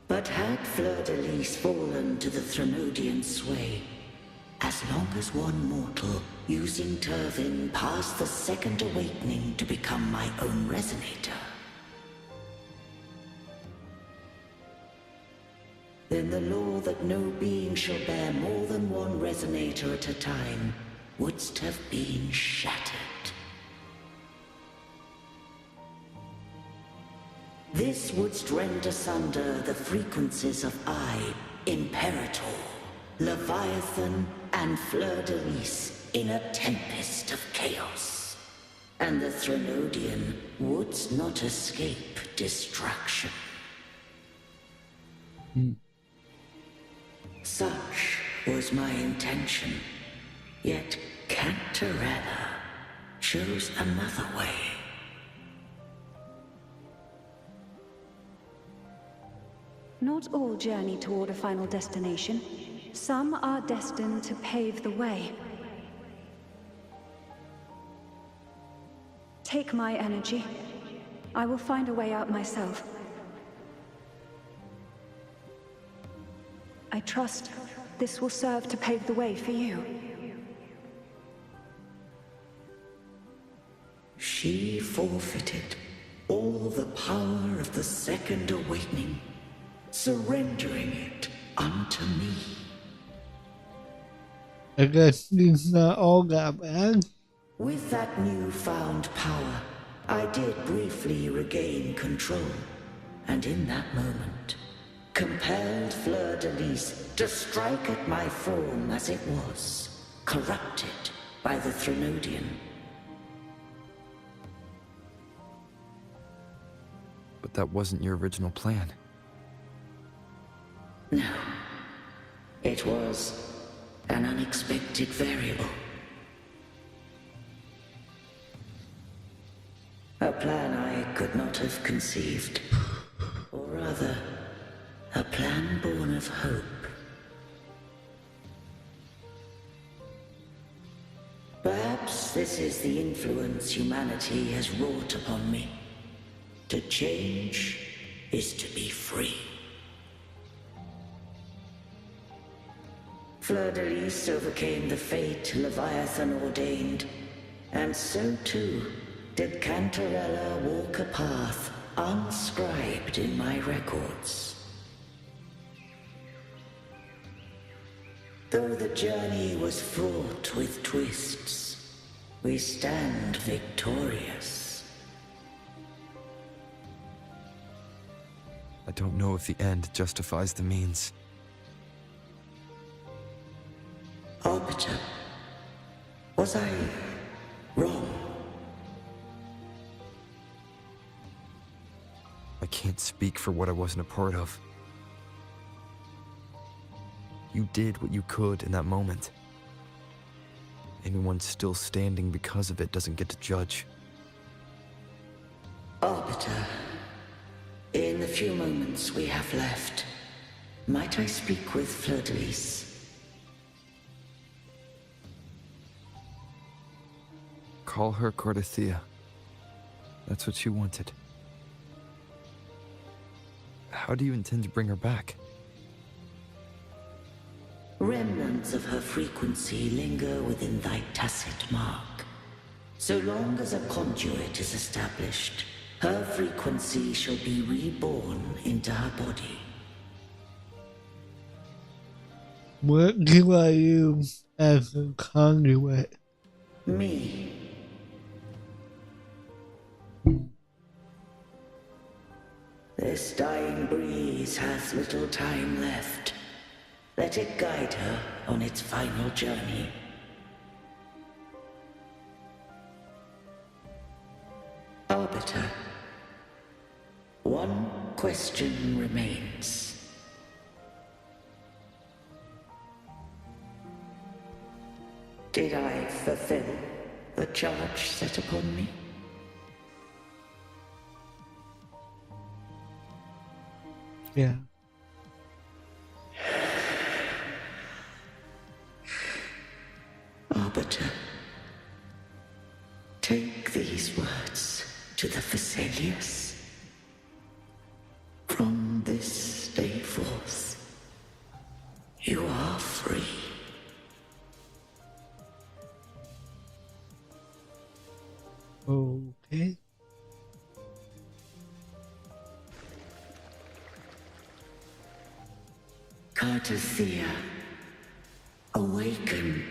But had Fleur de Lis fallen to the Threnodian sway, As long as one mortal using Turvin passed the second awakening to become my own resonator, then the law that no being shall bear more than one resonator at a time wouldst have been shattered. This wouldst rend asunder the frequencies of I, Imperator, Leviathan, and Fleur de Lis in a tempest of chaos. And the Threnodian wouldst not escape destruction. Such was my intention, yet Cantarella chose another way. Not all journey toward a final destination. Some are destined to pave the way. Take my energy. I will find a way out myself. I trust this will serve to pave the way for you. She forfeited all the power of the second awakening, surrendering it unto me. I guess it's not all that bad. With that newfound power, I did briefly regain control, and in that moment, compelled Fleur de Lis to strike at my form as it was, corrupted by the Threnodian. But that wasn't your original plan. No. It was an unexpected variable. A plan I could not have conceived. Or rather, a plan born of hope. Perhaps this is the influence humanity has wrought upon me. To change is to be free. Fleur de Lis overcame the fate Leviathan ordained, and so too did Cantarella walk a path unscribed in my records. Though the journey was fraught with twists, we stand victorious. I don't know if the end justifies the means. Arbiter, was I wrong? I can't speak for what I wasn't a part of. You did what you could in that moment. Anyone still standing because of it doesn't get to judge. Arbiter, in the few moments we have left, might I speak with Fleur de Lis? Call her Cardathea. That's what she wanted. How do you intend to bring her back? Remnants of her frequency linger within thy tacit mark. So long as a conduit is established, her frequency shall be reborn into her body. What do I use as a conduit? Me. This dying breeze hath little time left. Let it guide her on its final journey. Arbiter, one question remains. Did I fulfill the charge set upon me? Yeah. Arbiter, take these words to the Vesalius. From this day forth, you are free. Cartothea, awaken.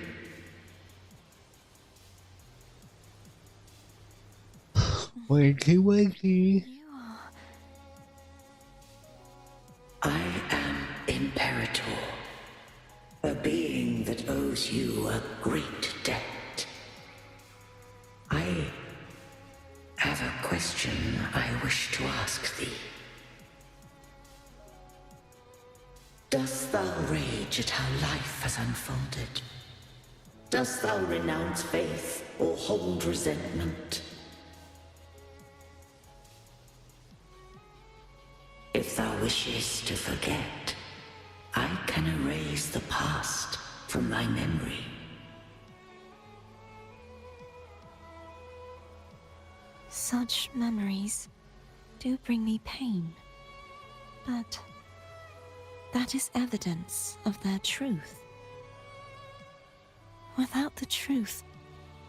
Wakey, wakey. You are... I am Imperator, a being that owes you a great debt. I have a question I wish to ask thee. Dost thou rage at how life has unfolded? Dost thou renounce faith or hold resentment? If thou wishes to forget, I can erase the past from thy memory. Such memories do bring me pain, but that is evidence of their truth. Without the truth,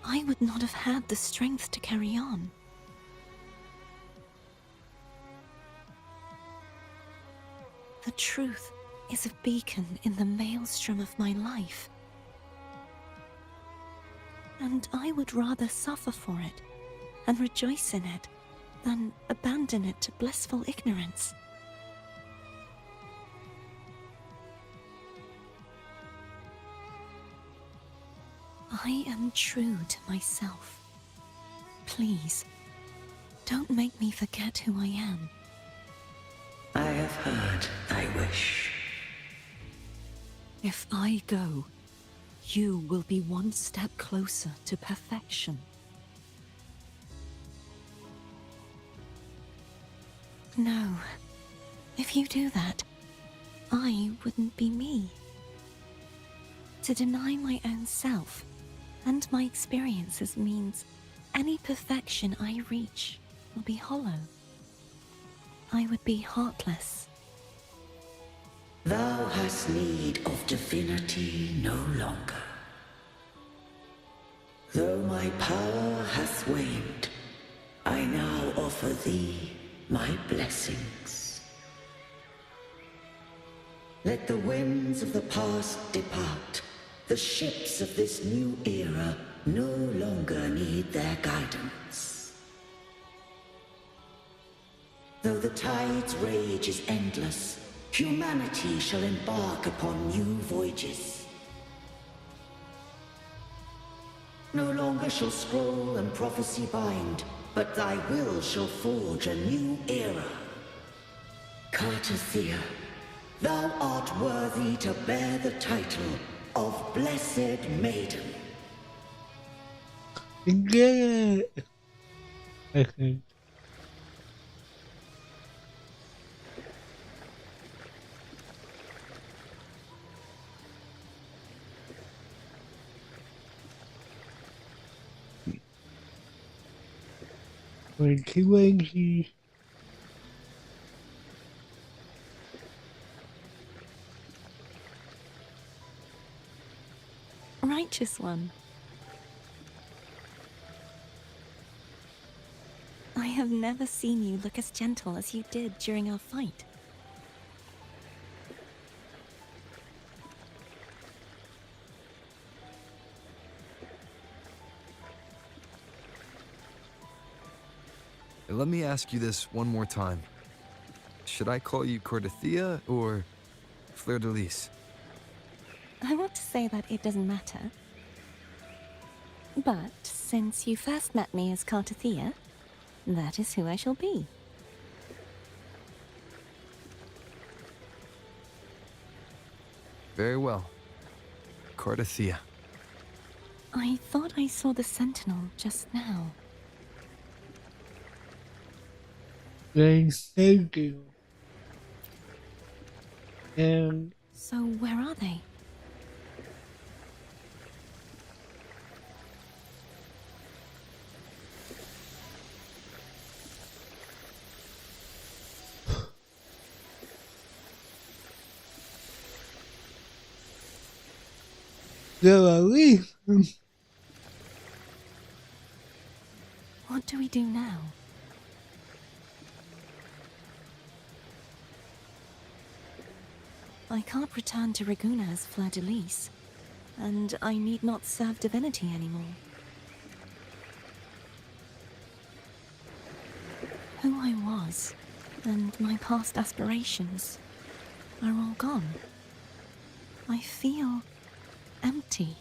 I would not have had the strength to carry on. The truth is a beacon in the maelstrom of my life, and I would rather suffer for it and rejoice in it than abandon it to blissful ignorance. I am true to myself. Please, don't make me forget who I am. I have heard thy wish. If I go, you will be one step closer to perfection. No, if you do that, I wouldn't be me. To deny my own self and my experiences means any perfection I reach will be hollow. I would be heartless. Thou hast need of divinity no longer. Though my power hath waned, I now offer thee my blessings. Let the winds of the past depart. The ships of this new era no longer need their guidance. Though the tide's rage is endless, humanity shall embark upon new voyages. No longer shall scroll and prophecy bind, but thy will shall forge a new era. Cartothea, thou art worthy to bear the title of Blessed Maiden. Yeah. Okay. Wakey, wakey. Righteous one. I have never seen you look as gentle as you did during our fight. Let me ask you this one more time. Should I call you Cartothea or Fleur-de-Lis? I want to say that it doesn't matter. But since you first met me as Cartothea, that is who I shall be. Very well. Cartothea. I thought I saw the Sentinel just now. Thank you. And So where are they? so I leave. What do we do now? I can't return to Reguna as Fleur-de-Lis, and I need not serve divinity anymore. Who I was, and my past aspirations, are all gone. I feel empty.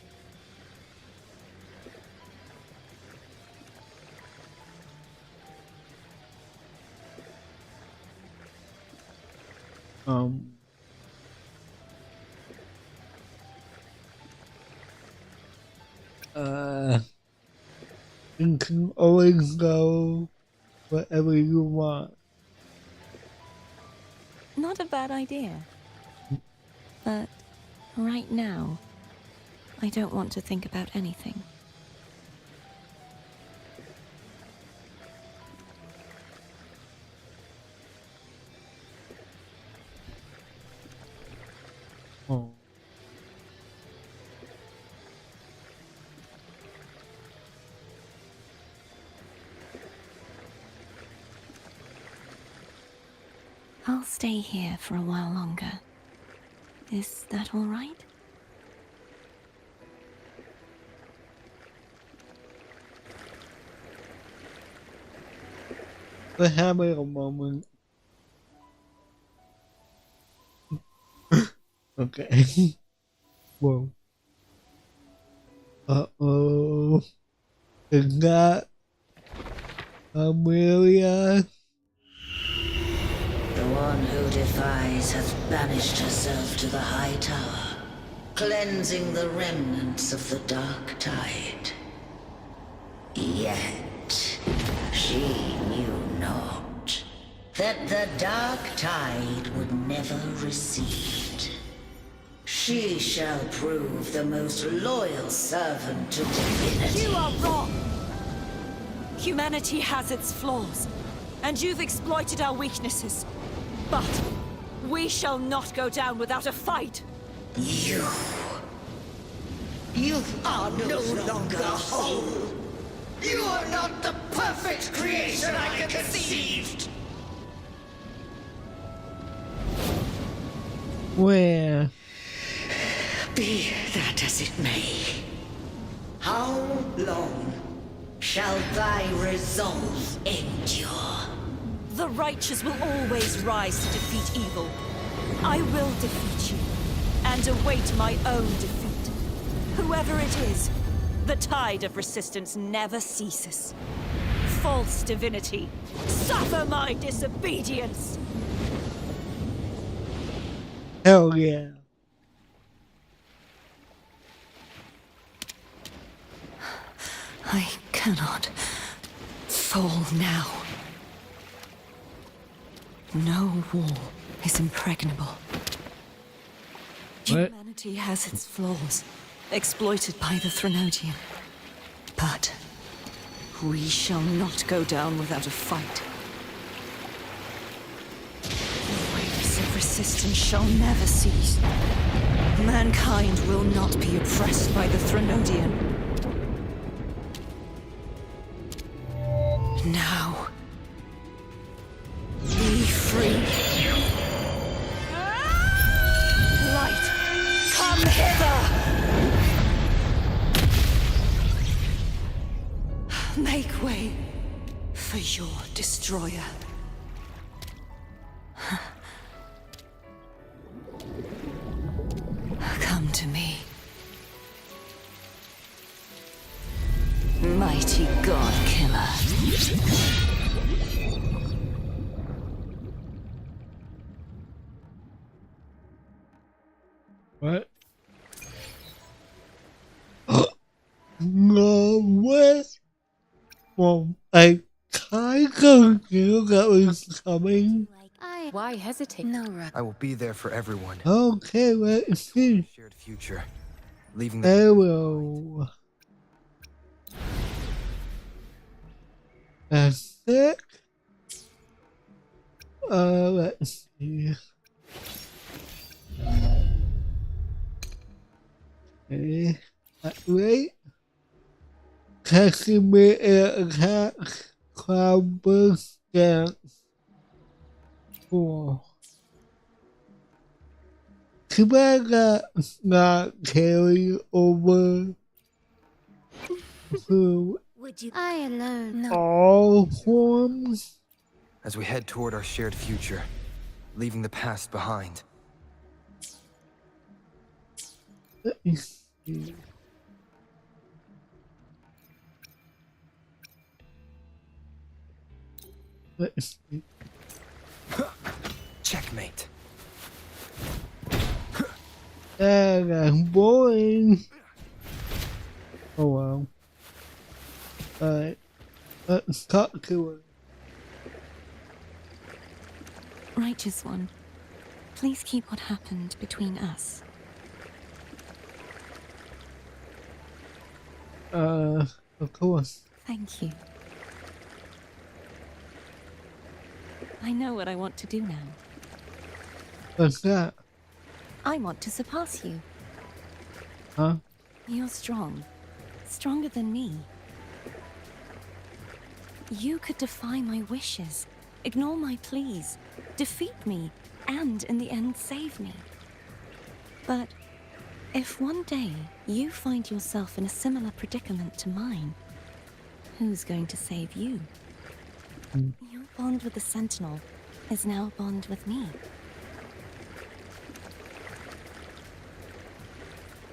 You can always go wherever you want. Not a bad idea. But right now, I don't want to think about anything. Oh. I'll stay here for a while longer. Is that all right? We're having a moment. Okay. Whoa. Uh-oh. Is that Amelia? The one who defies hath banished herself to the high tower, cleansing the remnants of the dark tide. Yet she knew not that the dark tide would never recede. She shall prove the most loyal servant to divinity. You are wrong! Humanity has its flaws, and you've exploited our weaknesses. But we shall not go down without a fight! You are no longer whole! You are not the perfect creation I conceived! Where? Be that as it may, how long shall thy resolve endure? The righteous will always rise to defeat evil. I will defeat you, and await my own defeat. Whoever it is, the tide of resistance never ceases. False divinity, suffer my disobedience! Hell yeah. I cannot fall now. No wall is impregnable. What? Humanity has its flaws, exploited by the Threnodian. But we shall not go down without a fight. The waves of resistance shall never cease. Mankind will not be oppressed by the Threnodian. Now, be free. Light, come hither! Make way for your destroyer. Come to me. Mighty God Killer. What? No way. Well, I kind of knew that was coming. Why hesitate? No, I will be there for everyone. Okay, let's see. Shared future. Leaving the Arrow. That's it. Let's see. Okay, that way. Casimir attack. Cloudburst dance. 4. Can I not carry over to Would you? I alone. No. all forms? As we head toward our shared future, leaving the past behind. Let me see. Let's see. Checkmate. That's boring. Oh well. Alright. Let's talk to her. Righteous One, please keep what happened between us. Of course. Thank you. I know what I want to do now. What's that? I want to surpass you. Huh? You're strong. Stronger than me. You could defy my wishes, ignore my pleas, defeat me, and in the end save me. But if one day you find yourself in a similar predicament to mine, who's going to save you? Your bond with the Sentinel is now a bond with me.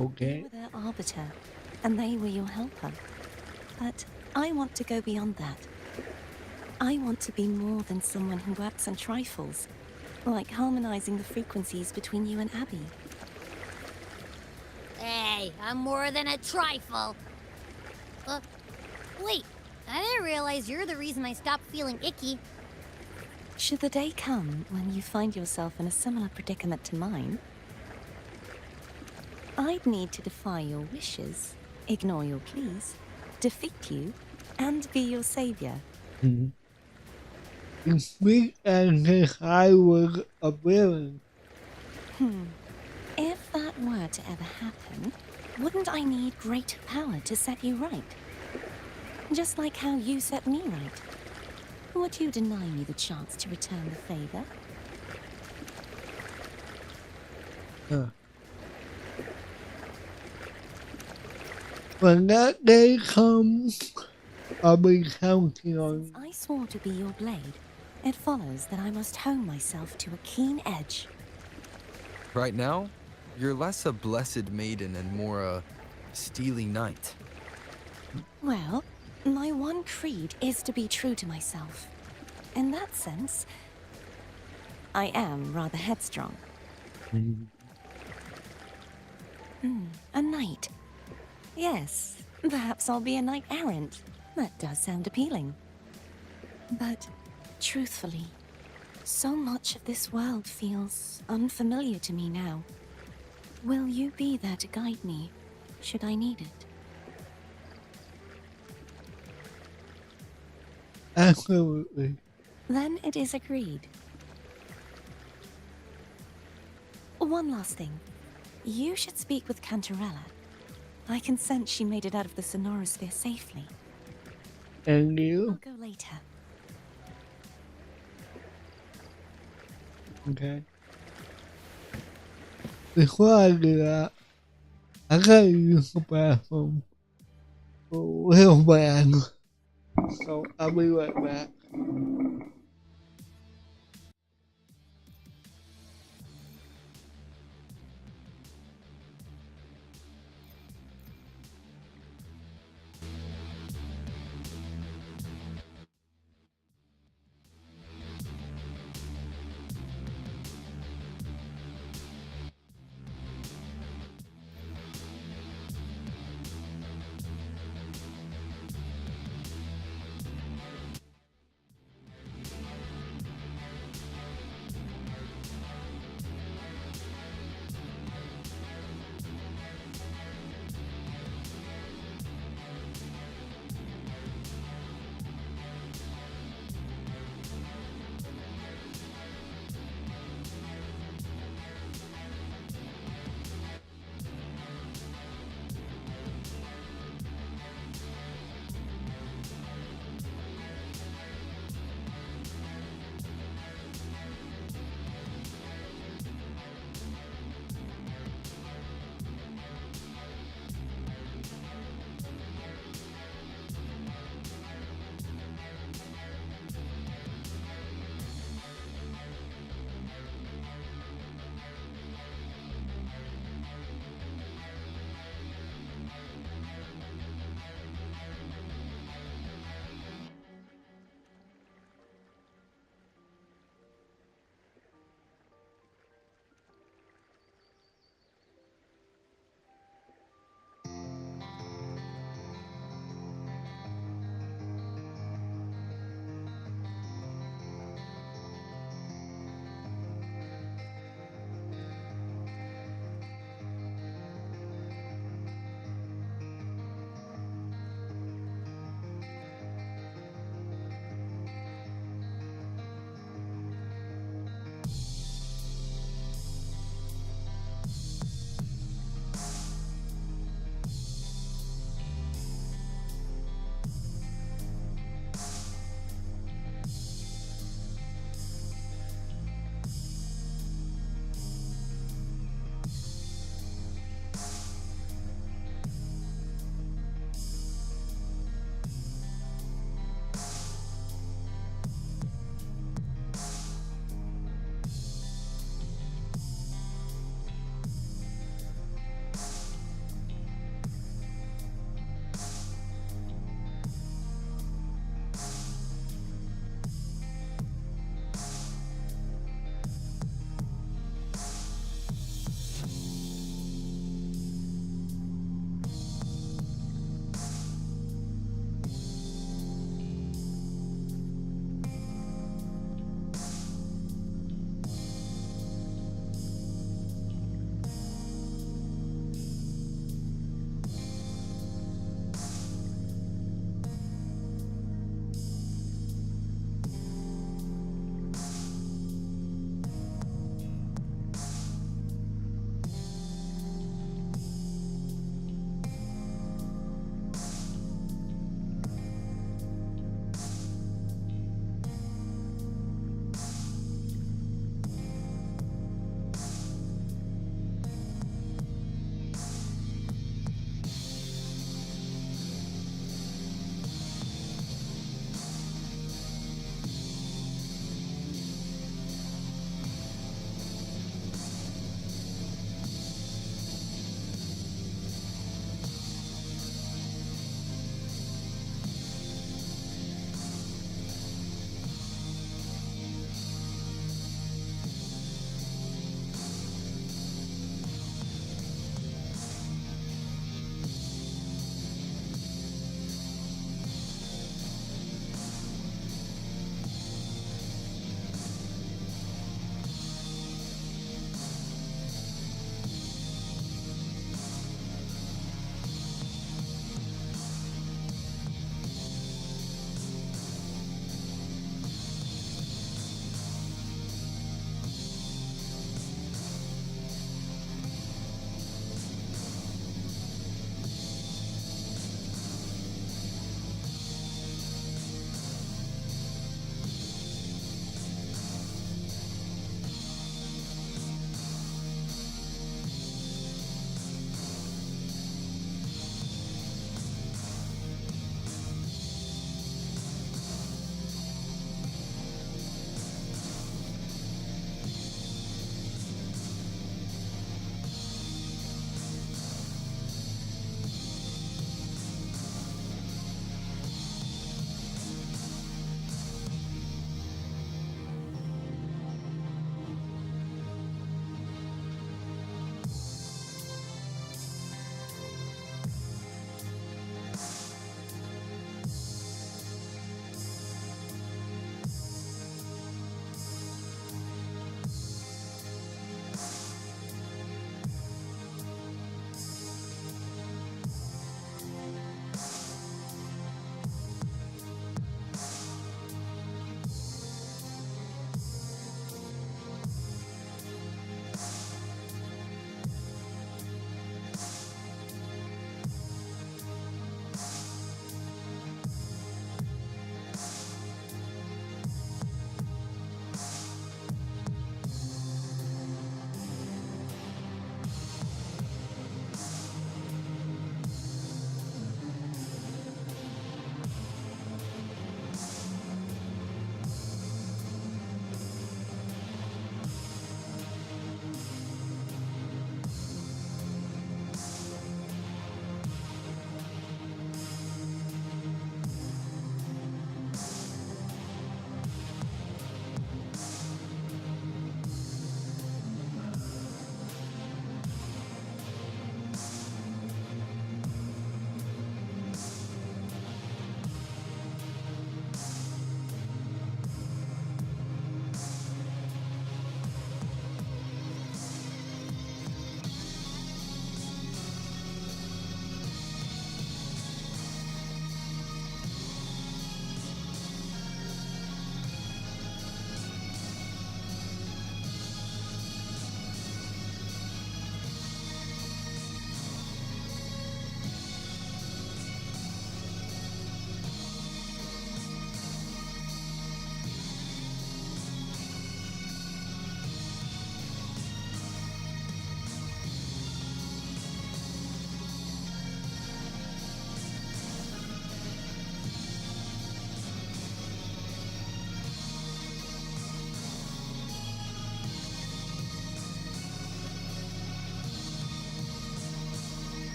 Okay. You were their arbiter, and they were your helper. But I want to go beyond that. I want to be more than someone who works on trifles, like harmonizing the frequencies between you and Abby. Hey, I'm more than a trifle. Wait, I didn't realize you're the reason I stopped feeling icky. Should the day come when you find yourself in a similar predicament to mine, I'd need to defy your wishes, ignore your pleas, defeat you, and be your savior. You speak as if I was a villain. If that were to ever happen, wouldn't I need greater power to set you right? Just like how you set me right. Would you deny me the chance to return the favor? When that day comes, I'll be counting on Since I swore to be your blade, it follows that I must hone myself to a keen edge. Right now, you're less a blessed maiden and more a steely knight. Well, my one creed is to be true to myself. In that sense, I am rather headstrong. A knight. Yes, perhaps I'll be a knight errant. That does sound appealing. But, truthfully, so much of this world feels unfamiliar to me now. Will you be there to guide me, should I need it? Absolutely. Then it is agreed. One last thing. You should speak with Cantarella. I can sense she made it out of the Sonorosphere safely. And you? I'll go later. Okay. Before I do that, I gotta use the bathroom real bad. So I'll be right back.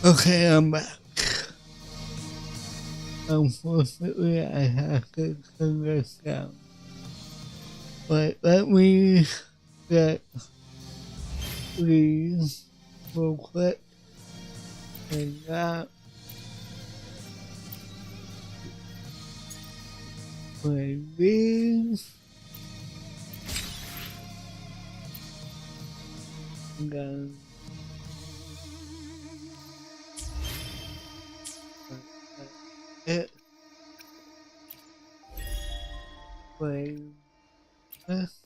Okay, I'm back. Unfortunately, I have to turn this down. But let me get these real quick. And that. Play these. And then. It. Play this.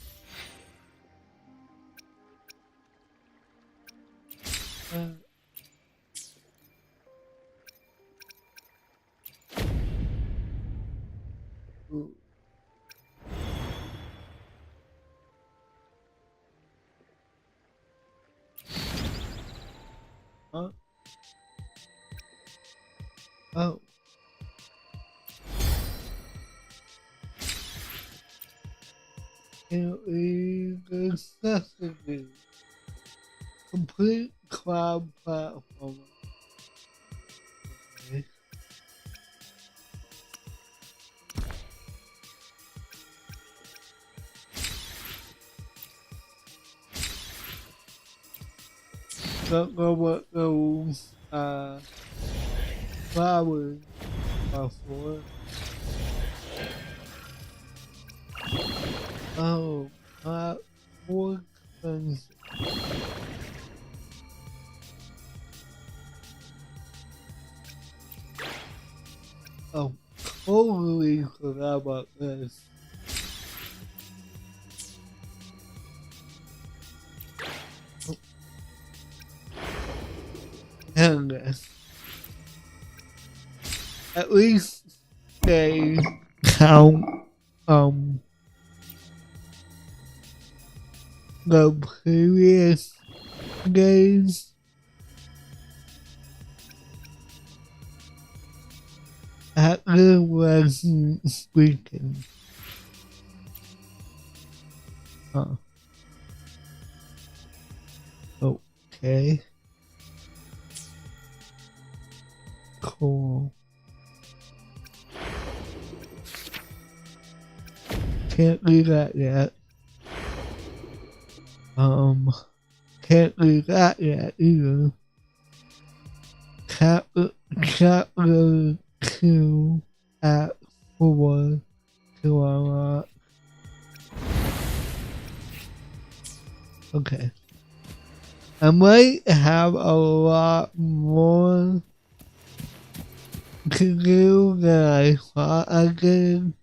Ooh. Huh? Oh. It is necessity. Complete cloud platform. Okay. Don't know what those flowers are for. Oh, more expensive. Oh, totally forgot about this. Oh. And at least they count the previous days. Actor wasn't speaking. Huh. Okay. Cool. Can't do that yet. Can't do that yet either. Chapter 2 at 4 to unlock. Okay. I might have a lot more to do than I thought I did.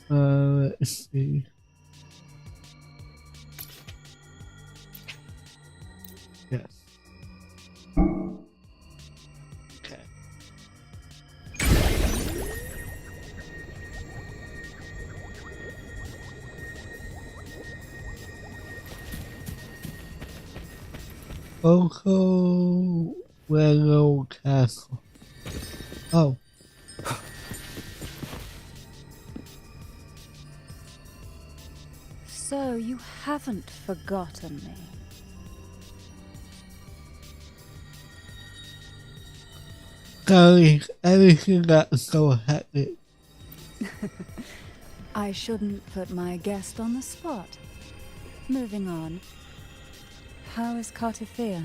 Let's see. Yes. Okay. Oko Willow Castle. Oh. So you haven't forgotten me. Sorry, everything got so hectic. I shouldn't put my guest on the spot. Moving on. How is Cartifia?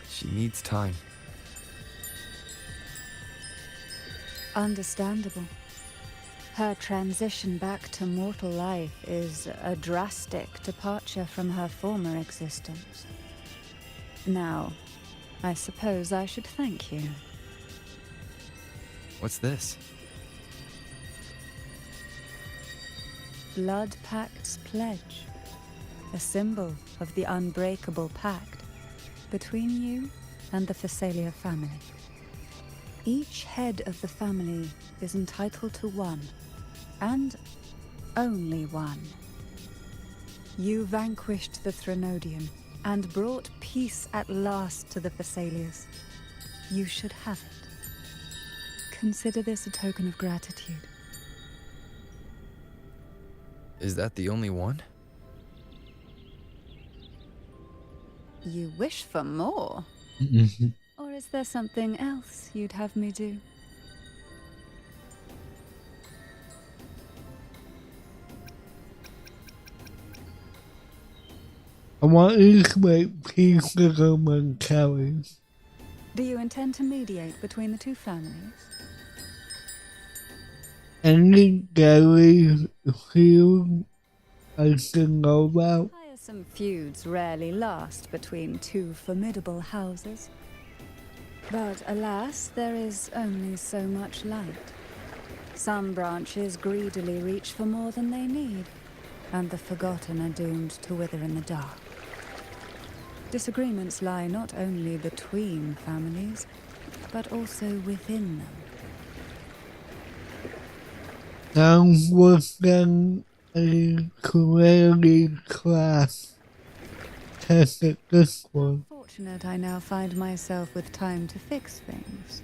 She needs time. Understandable. Her transition back to mortal life is a drastic departure from her former existence. Now, I suppose I should thank you. What's this? Blood Pact's pledge. A symbol of the unbreakable pact between you and the Phasalia family. Each head of the family is entitled to one, and only one. You vanquished the Threnodian and brought peace at last to the Phasalias. You should have it. Consider this a token of gratitude. Is that the only one? You wish for more? Or is there something else you'd have me do? I want you to make peace with them and Kelly. Do you intend to mediate between the two families? Any Gary feud I should know about? Tiresome feuds rarely last between two formidable houses. But alas, there is only so much light. Some branches greedily reach for more than they need, and the forgotten are doomed to wither in the dark. Disagreements lie not only between families, but also within them. Sounds worse than a clearly class test at this one. Fortunate I now find myself with time to fix things.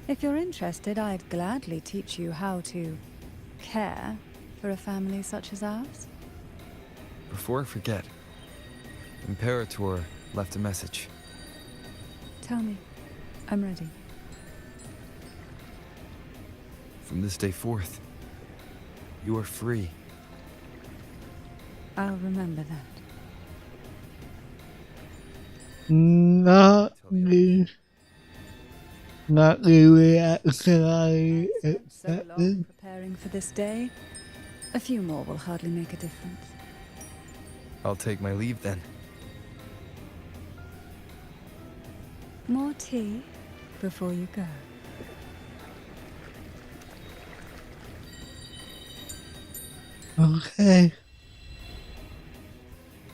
If you're interested, I'd gladly teach you how to care for a family such as ours. Before I forget, Imperator left a message. Tell me. I'm ready. From this day forth, you are free. I'll remember that. Not the reaction I So long expected. preparing for this day. A few more will hardly make a difference. I'll take my leave then. More tea before you go. Okay.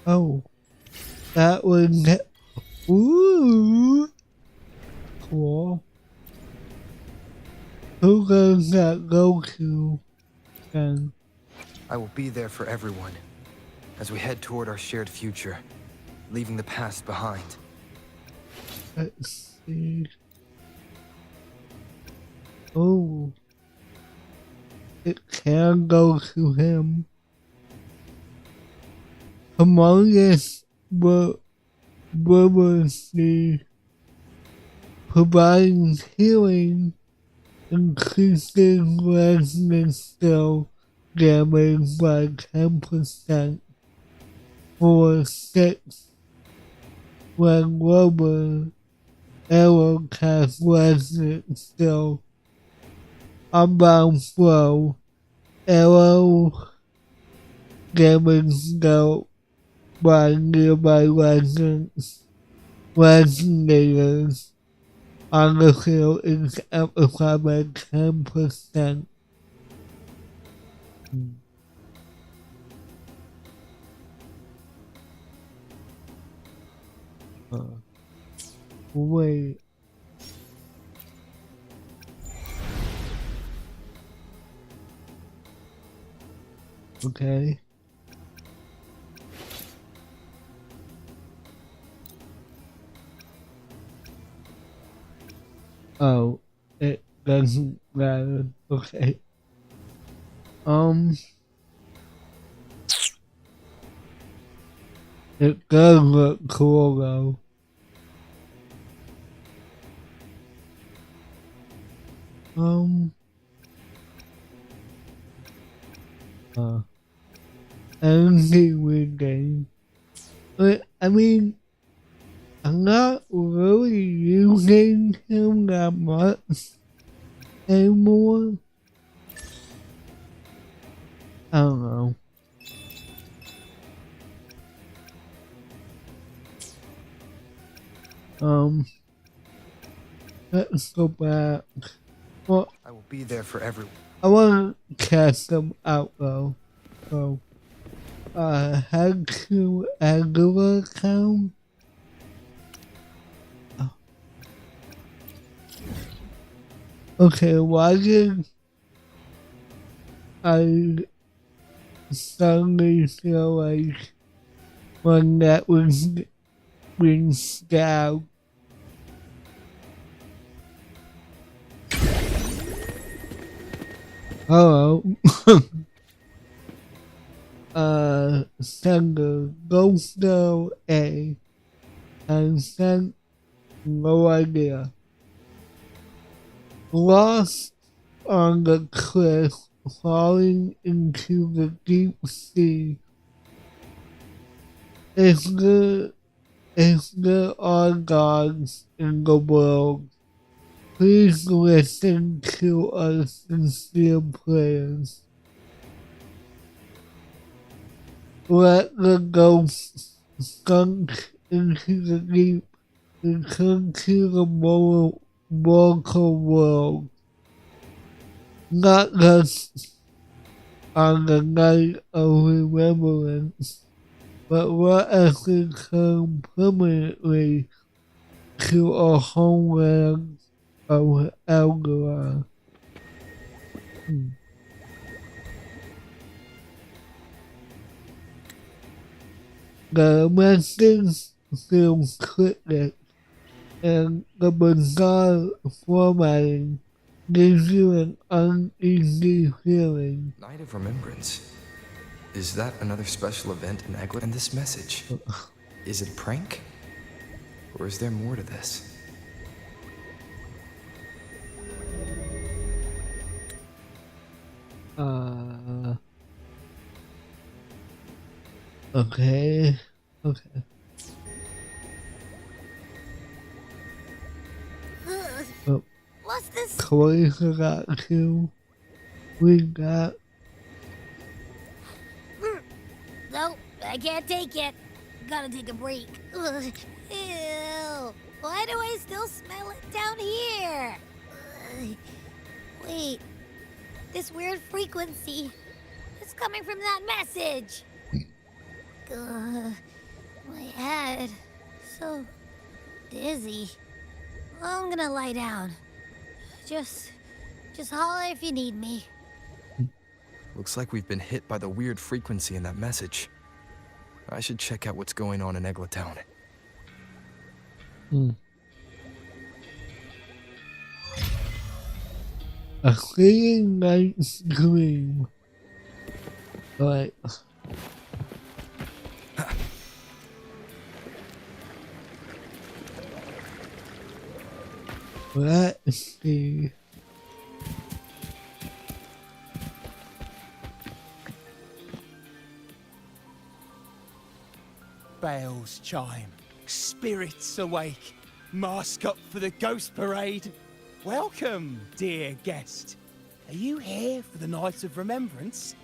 Oh. That was... Ooh. Cool. Who does that go to? Then? I will be there for everyone as we head toward our shared future, leaving the past behind. Let's see. Oh. It can go to him. Among us will the providing healing, increasing resonance skill damage by 10% for 6 when Rover arrow cast resonance skill. Unbound flow arrow damage dealt by nearby resonators on the field is amplified by 10%. Wait. Okay. Oh, it doesn't matter. Okay. It does look cool though. Energy regain. But I mean, I'm not really using him that much anymore. I don't know. Let's go back. Well, I will be there for everyone. I want to cast them out though. So, head to Angela account. Oh. Okay, why did I suddenly feel like when that was being stabbed? Hello. Sender Ghostno A and sent no idea. Lost on the cliff, falling into the deep sea. If there are gods in the world, please listen to our sincere prayers. Let the ghosts sunk into the deep return to the mortal world, not just on the night of remembrance, but let us return permanently to our homeland of Elgara. The message feels cryptic, and the bizarre formatting gives you an uneasy feeling. Night of Remembrance. Is that another special event in Eglet? And this message, is it a prank? Or is there more to this? Okay. Oh, What's this? Chloe forgot to read that. Nope, I can't take it. Gotta take a break. Ugh. Ew. Why do I still smell it down here? Ugh. Wait. This weird frequency. It's coming from that message. My head. So dizzy. I'm gonna lie down. Just holler if you need me. Looks like we've been hit by the weird frequency in that message. I should check out what's going on in Egletown. A fleeting night's dream. Right. Let's see. Bells chime, spirits awake, mask up for the ghost parade. Welcome, dear guest. Are you here for the Night of Remembrance?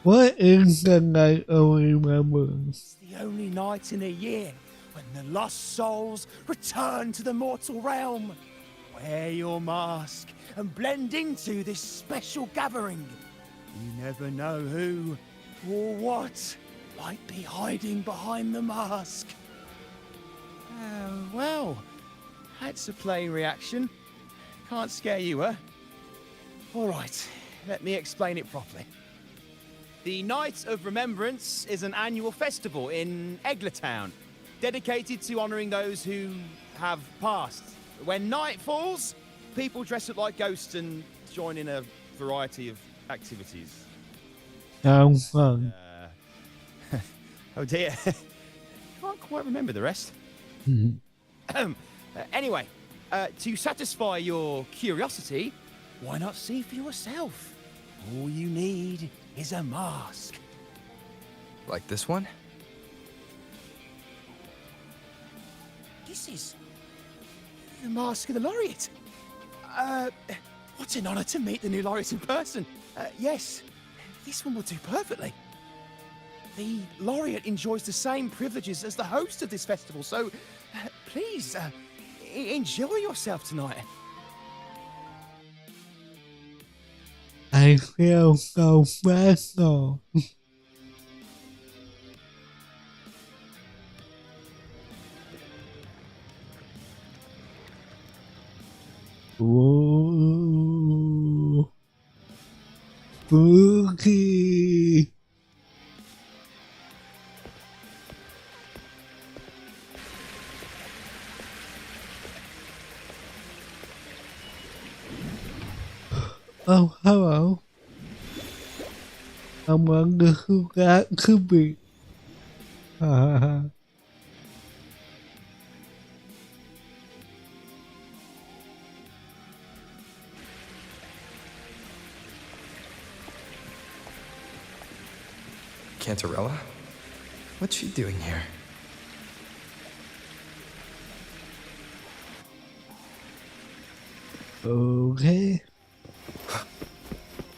What is the Night of Remembrance? It's the only night in a year when the lost souls return to the mortal realm. Wear your mask and blend into this special gathering. You never know who or what might be hiding behind the mask. Well, that's a plain reaction. Can't scare you, huh? All right, let me explain it properly. The Night of Remembrance is an annual festival in Egletown, dedicated to honouring those who have passed. When night falls, people dress up like ghosts and join in a variety of activities. Sounds fun. Oh dear, can't quite remember the rest. Anyway, to satisfy your curiosity, why not see for yourself? All you need is a mask. Like this one? This is the mask of the laureate. What an honor to meet the new laureate in person. Yes, this one will do perfectly. The laureate enjoys the same privileges as the host of this festival, so please enjoy yourself tonight. I feel so special. Ooh. Spooky. Oh, hello. Among the who got could be. Cantarella? What's she doing here? Okay.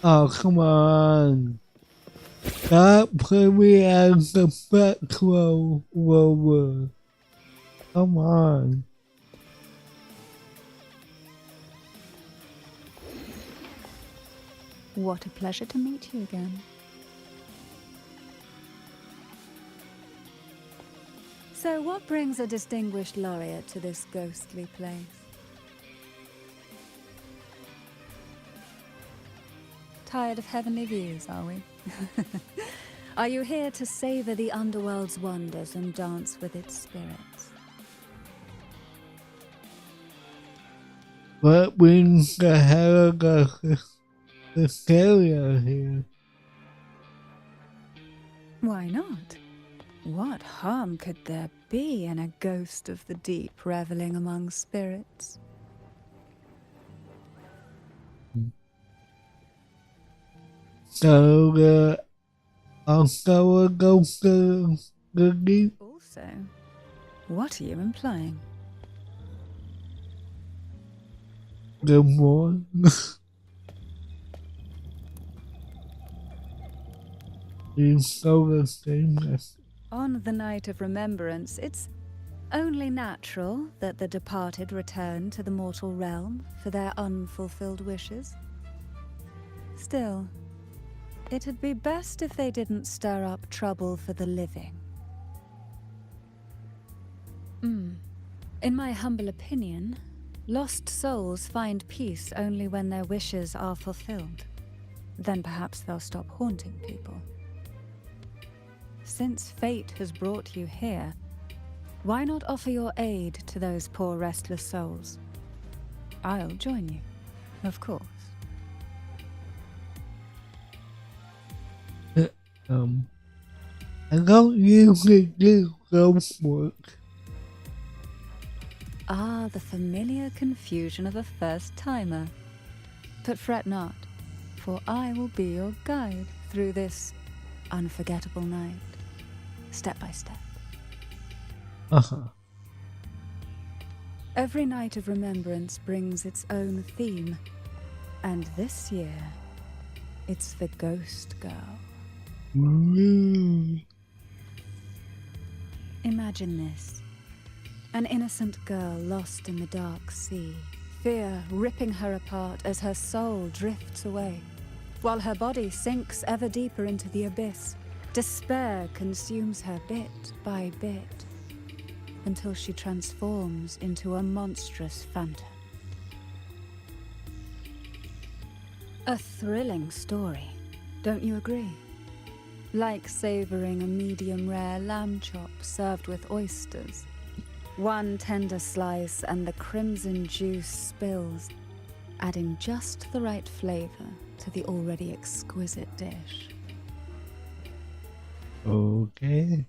Oh, come on. Stop putting me as the factual rover. Come on. What a pleasure to meet you again. So what brings a distinguished laureate to this ghostly place? Tired of heavenly views, are we? Are you here to savor the underworld's wonders and dance with its spirits? What brings the hell of the stereo here? Why not? What harm could there be in a ghost of the deep reveling among spirits? So, also a ghost of the deep? Also, what are you implying? Good morning. You saw the same as On the night of remembrance, it's only natural that the departed return to the mortal realm for their unfulfilled wishes. Still, it'd be best if they didn't stir up trouble for the living. In my humble opinion, lost souls find peace only when their wishes are fulfilled. Then perhaps they'll stop haunting people. Since fate has brought you here, why not offer your aid to those poor restless souls? I'll join you, of course. I don't usually do ghost work. Ah, the familiar confusion of a first-timer. But fret not, for I will be your guide through this unforgettable night, step by step. Every night of remembrance brings its own theme, and this year, it's the Ghost Girl. Imagine this. An innocent girl lost in the dark sea, fear ripping her apart as her soul drifts away, while her body sinks ever deeper into the abyss. Despair consumes her bit by bit, until she transforms into a monstrous phantom. A thrilling story, don't you agree? Like savoring a medium-rare lamb chop served with oysters. One tender slice and the crimson juice spills, adding just the right flavor to the already exquisite dish. Okay.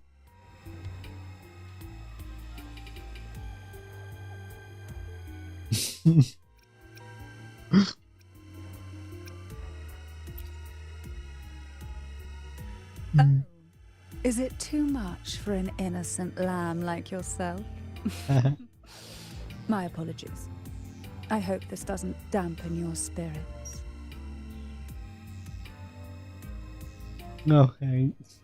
Oh, is it too much for an innocent lamb like yourself? My apologies. I hope this doesn't dampen your spirits. No thanks.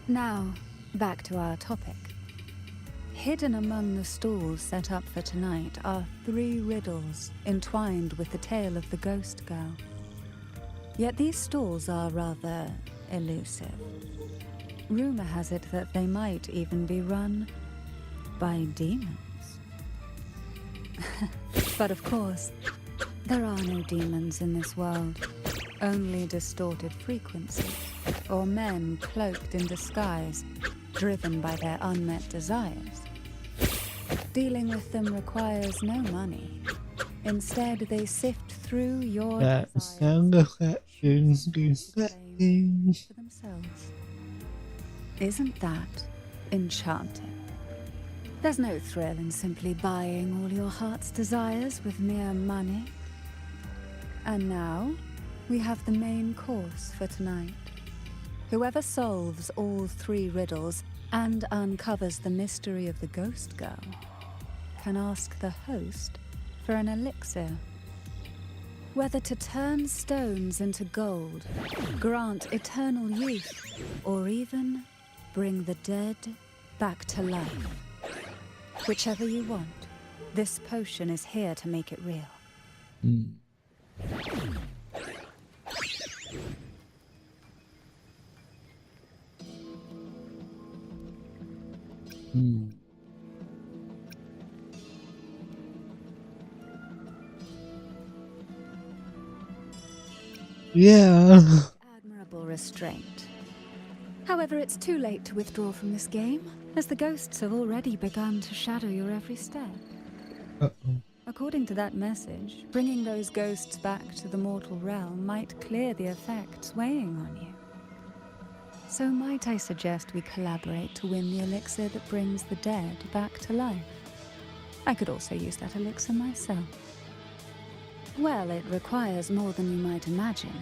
Now, back to our topic. Hidden among the stalls set up for tonight are 3 riddles entwined with the tale of the Ghost Girl. Yet these stalls are rather elusive. Rumor has it that they might even be run by demons. But of course, there are no demons in this world, only distorted frequencies, or men cloaked in disguise, driven by their unmet desires. Dealing with them requires no money, Instead, they sift through your that desires sound effect is for themselves. Isn't that enchanting? There's no thrill in simply buying all your heart's desires with mere money. And now, we have the main course for tonight. Whoever solves all 3 riddles and uncovers the mystery of the ghost girl can ask the host for an elixir. Whether to turn stones into gold, grant eternal youth, or even bring the dead back to life. Whichever you want, this potion is here to make it real. Yeah. Admirable restraint. However, it's too late to withdraw from this game, as the ghosts have already begun to shadow your every step. Uh-oh. According to that message, bringing those ghosts back to the mortal realm might clear the effects weighing on you. So might I suggest we collaborate to win the elixir that brings the dead back to life? I could also use that elixir myself. Well, it requires more than you might imagine.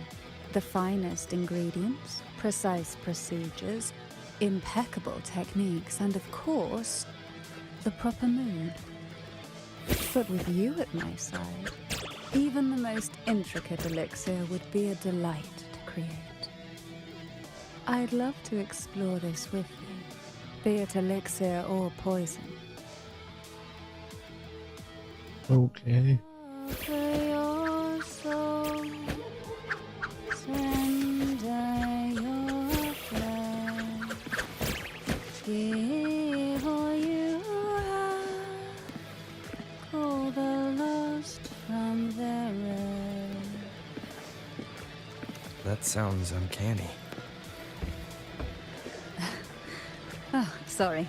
The finest ingredients, precise procedures, impeccable techniques, and of course, the proper mood. But with you at my side, even the most intricate elixir would be a delight to create. I'd love to explore this with you, be it elixir or poison. Okay. That sounds uncanny. Oh, sorry.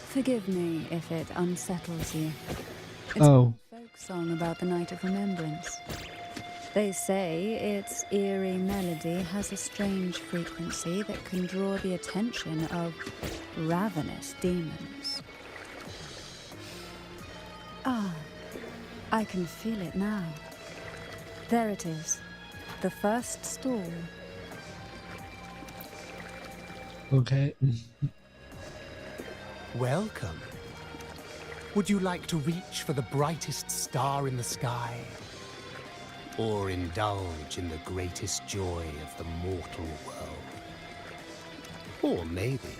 Forgive me if it unsettles you. It's Oh. a folk song about the Night of Remembrance. They say its eerie melody has a strange frequency that can draw the attention of ravenous demons. Ah, I can feel it now. There it is, the first stall. Okay. Welcome. Would you like to reach for the brightest star in the sky? Or indulge in the greatest joy of the mortal world? Or maybe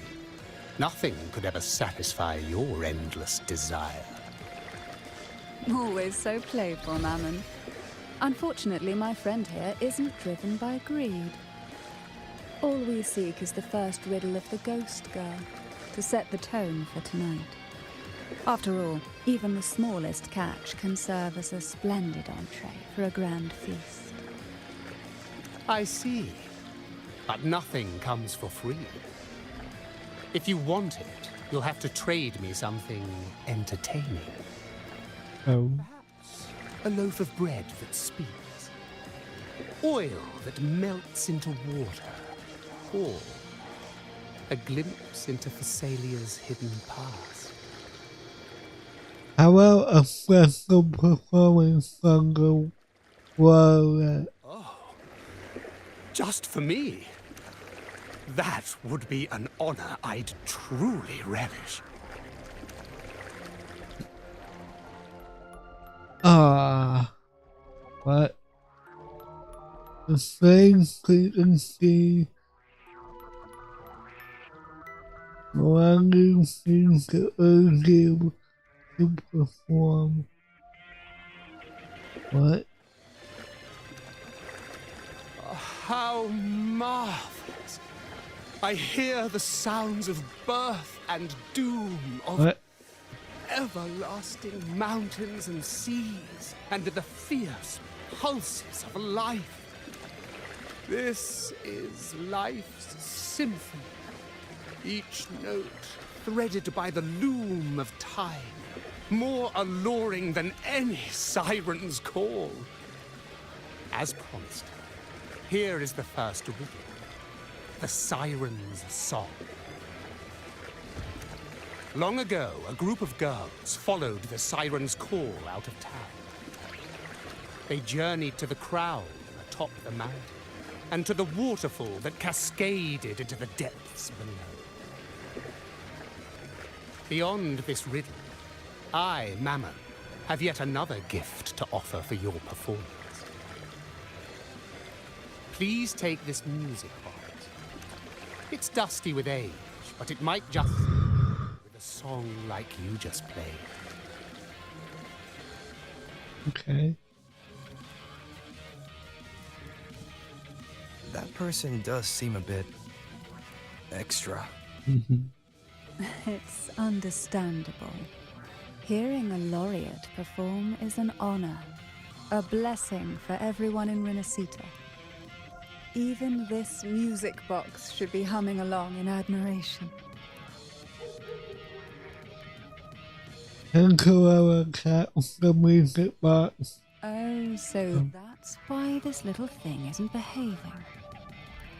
nothing could ever satisfy your endless desire. Always so playful, Mammon. Unfortunately, my friend here isn't driven by greed. All we seek is the first riddle of the ghost girl, to set the tone for tonight. After all, even the smallest catch can serve as a splendid entree for a grand feast. I see. But nothing comes for free. If you want it, you'll have to trade me something entertaining. Oh. Perhaps a loaf of bread that speaks. Oil that melts into water. Or a glimpse into Thessalia's hidden past. How about a special performance from the world? Oh, just for me? That would be an honor I'd truly relish. What? The same frequency. Belonging seems to urge you to perform. What? How marvelous! I hear the sounds of birth and doom, of What? everlasting mountains and seas, and the fierce pulses of life. This is life's symphony, each note threaded by the loom of time, more alluring than any siren's call. As promised, here is the first riddle. The Siren's Song. Long ago, a group of girls followed the siren's call out of town. They journeyed to the crown atop the mountain, and to the waterfall that cascaded into the depths below. Beyond this riddle, I, Mammon, have yet another gift to offer for your performance. Please take this music box. It's dusty with age, but it might just with a song like you just played. Okay. That person does seem a bit extra. It's understandable. Hearing a laureate perform is an honor, a blessing for everyone in Renacita. Even this music box should be humming along in admiration. Thank you, our cat, the music box. Oh, so that's why this little thing isn't behaving.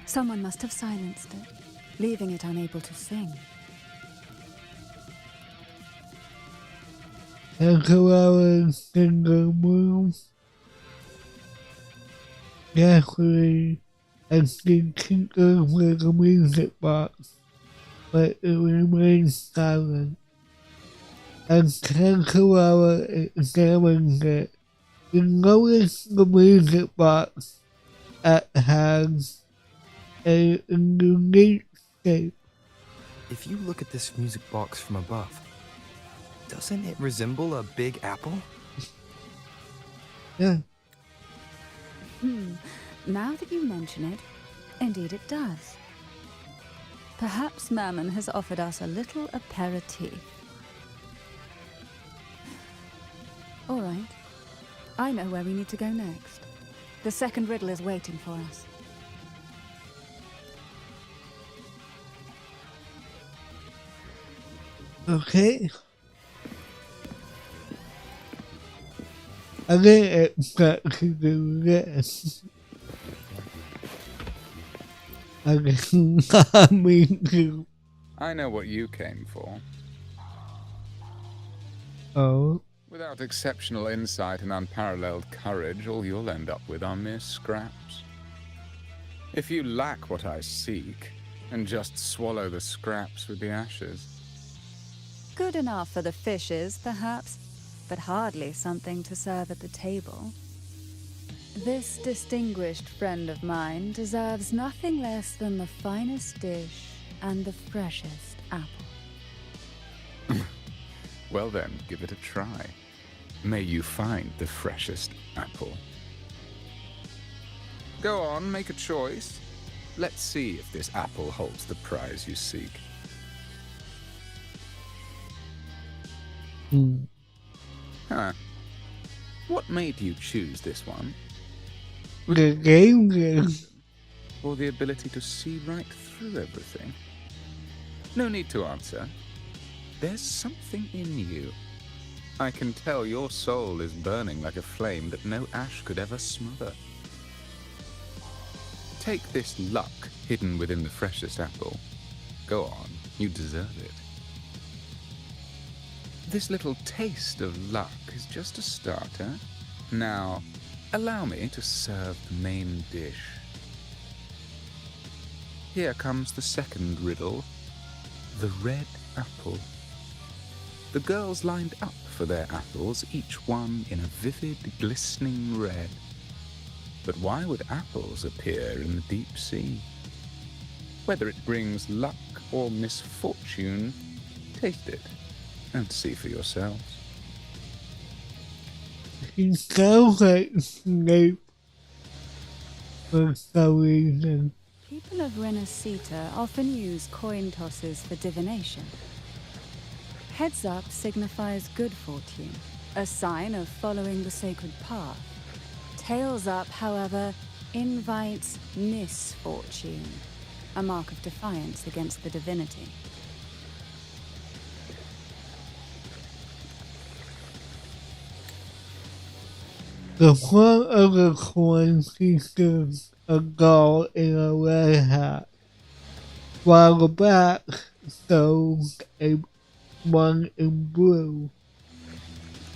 Someone must have silenced it, leaving it unable to sing. Thank you, our single room. Carefully, I can tinker with the music box, but it remains silent. And thank you, our examining it. You notice the music box has a unique shape. If you look at this music box from above, doesn't it resemble a big apple? Yeah. Now that you mention it, indeed it does. Perhaps Mammon has offered us a little aperitif. All right. I know where we need to go next. The second riddle is waiting for us. Okay. I didn't expect to do this. I mean to. I know what you came for. Oh. Without exceptional insight and unparalleled courage, all you'll end up with are mere scraps. If you lack what I seek, and just swallow the scraps with the ashes. Good enough for the fishes, perhaps, but hardly something to serve at the table. This distinguished friend of mine deserves nothing less than the finest dish and the freshest apple. Well then, give it a try. May you find the freshest apple. Go on, make a choice. Let's see if this apple holds the prize you seek. Huh. What made you choose this one? The game. Or the ability to see right through everything? No need to answer. There's something in you. I can tell your soul is burning like a flame that no ash could ever smother. Take this luck hidden within the freshest apple. Go on, you deserve it. This little taste of luck is just a starter. Now, allow me to serve the main dish. Here comes the second riddle. The red apple. The girls lined up for their apples, each one in a vivid, glistening red. But why would apples appear in the deep sea? Whether it brings luck or misfortune, taste it and see for yourselves. He sounds like Snape for some reason. People of Renacita often use coin tosses for divination. Heads up signifies good fortune, a sign of following the sacred path. Tails up, however, invites misfortune, a mark of defiance against the divinity. The front of the coin features a doll in a red hat, while the back shows one in blue.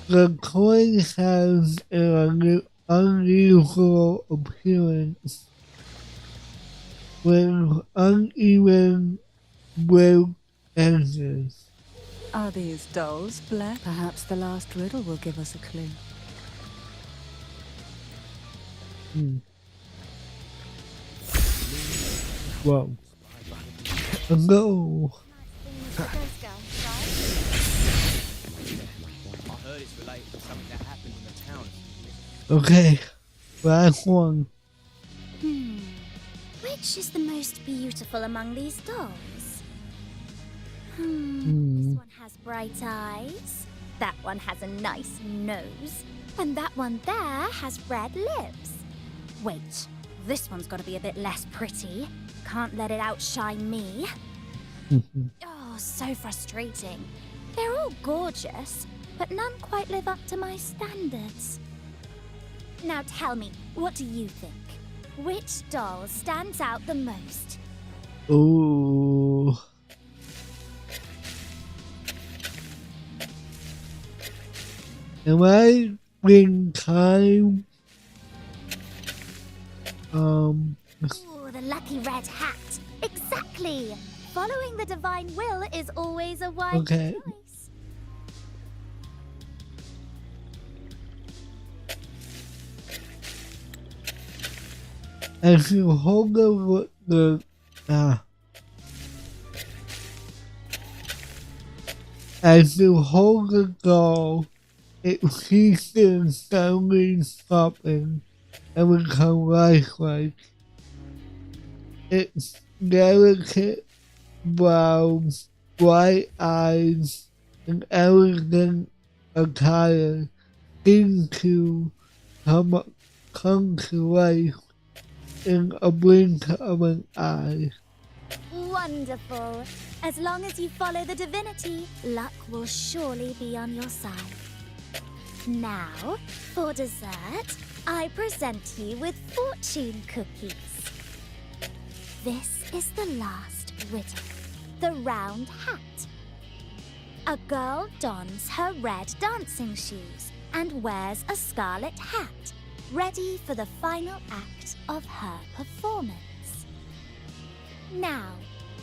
The coin has an unusual appearance with uneven blue edges. Are these dolls black? Perhaps the last riddle will give us a clue. Whoa. No. I heard it's related to something that happened in the town. Okay. Last one. Which is the most beautiful among these dolls? This one has bright eyes. That one has a nice nose. And that one there has red lips. Wait, this one's got to be a bit less pretty. Can't let it outshine me. Oh, so frustrating. They're all gorgeous, but none quite live up to my standards. Now tell me, what do you think? Which doll stands out the most? Ooh. Am I being time? Ooh, the lucky red hat. Exactly. Following the divine will is always a wise choice. As you hold as you hold the doll, it ceases suddenly stopping and becomes lifelike. Its delicate brows, bright eyes, and elegant attire seem to come to life in a blink of an eye. Wonderful. As long as you follow the divinity, luck will surely be on your side. Now, for dessert, I present you with fortune cookies. This is the last riddle. The round hat. A girl dons her red dancing shoes and wears a scarlet hat, ready for the final act of her performance. Now,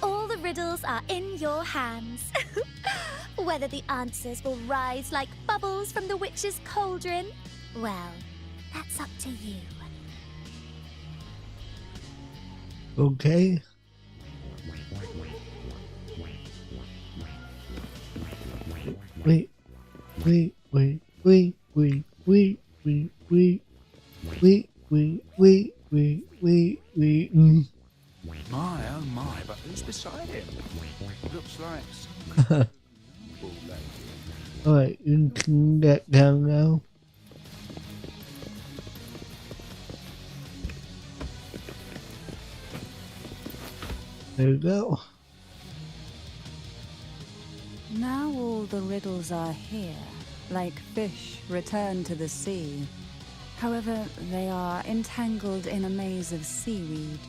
all the riddles are in your hands. Whether the answers will rise like bubbles from the witch's cauldron, well, that's up to you. Okay. Wait. My, oh my, but who's beside him? Looks like... Alright, you can get down now. There you go. Now all the riddles are here, like fish returned to the sea. However, they are entangled in a maze of seaweed.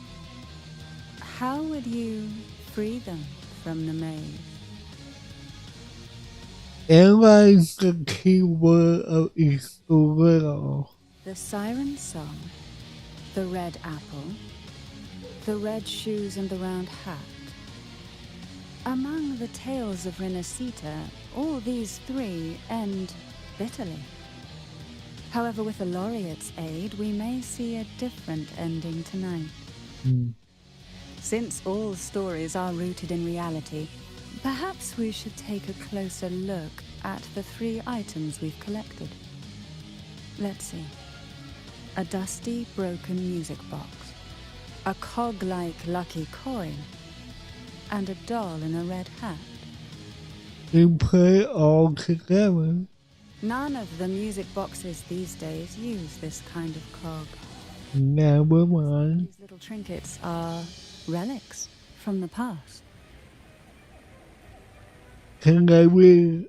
How would you free them from the maze? Analyze the key word of each riddle. The siren song, the red apple, the red shoes and the round hat. Among the tales of Renacita, all these three end bitterly. However, with the laureate's aid, we may see a different ending tonight. Since all stories are rooted in reality, perhaps we should take a closer look at the three items we've collected. Let's see. A dusty, broken music box, a cog-like lucky coin, and a doll in a red hat. You put it all together. None of the music boxes these days use this kind of cog. Never mind. These little trinkets are relics from the past. Can I be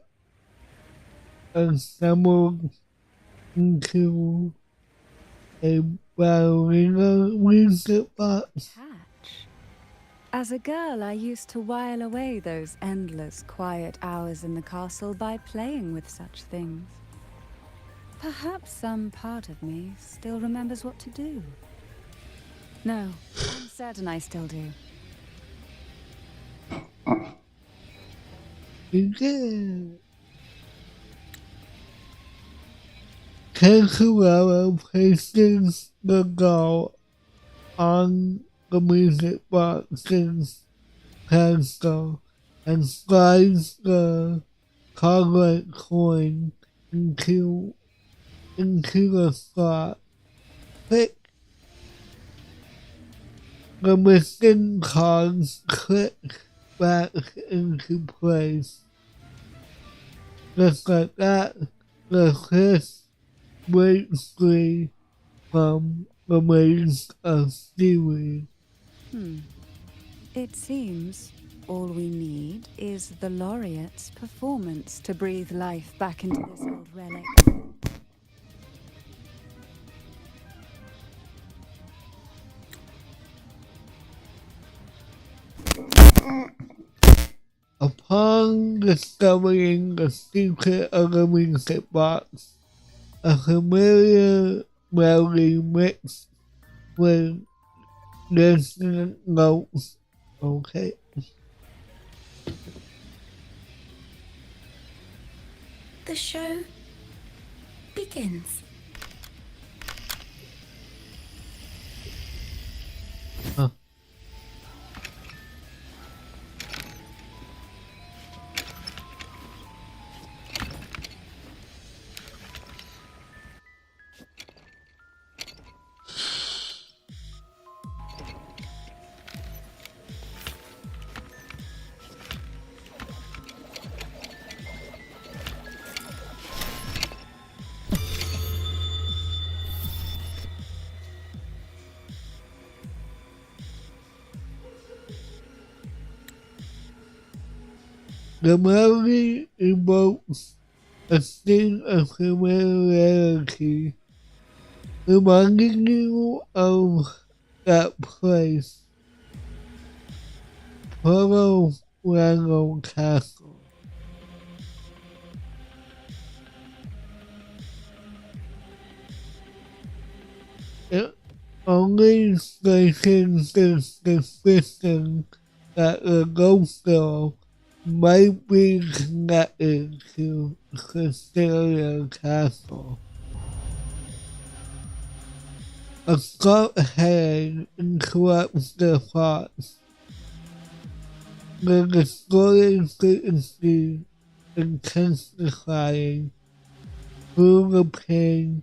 assembled into a ballerina music box. Catch. As a girl, I used to while away those endless, quiet hours in the castle by playing with such things. Perhaps some part of me still remembers what to do. No, I'm certain I still do. Yeah. Cancel places the doll on the music box's pedestal and slides the colored coin into the slot. Click. The missing cards click back into place. Just like that, the crisp breaks free from the maze of seaweed. It seems all we need is the laureate's performance to breathe life back into this old relic. Upon discovering the secret of the music box, a familiar melody mixed with dissonant notes. Okay. The show begins. Huh. The melody evokes a sting of familiarity, reminding you of that place, Polo Rango Castle. It only strengthens the suspicion that the ghost girl might be connected to Castelia Castle. A sharp head interrupts the thoughts. The distorted frequency intensifying through the pain.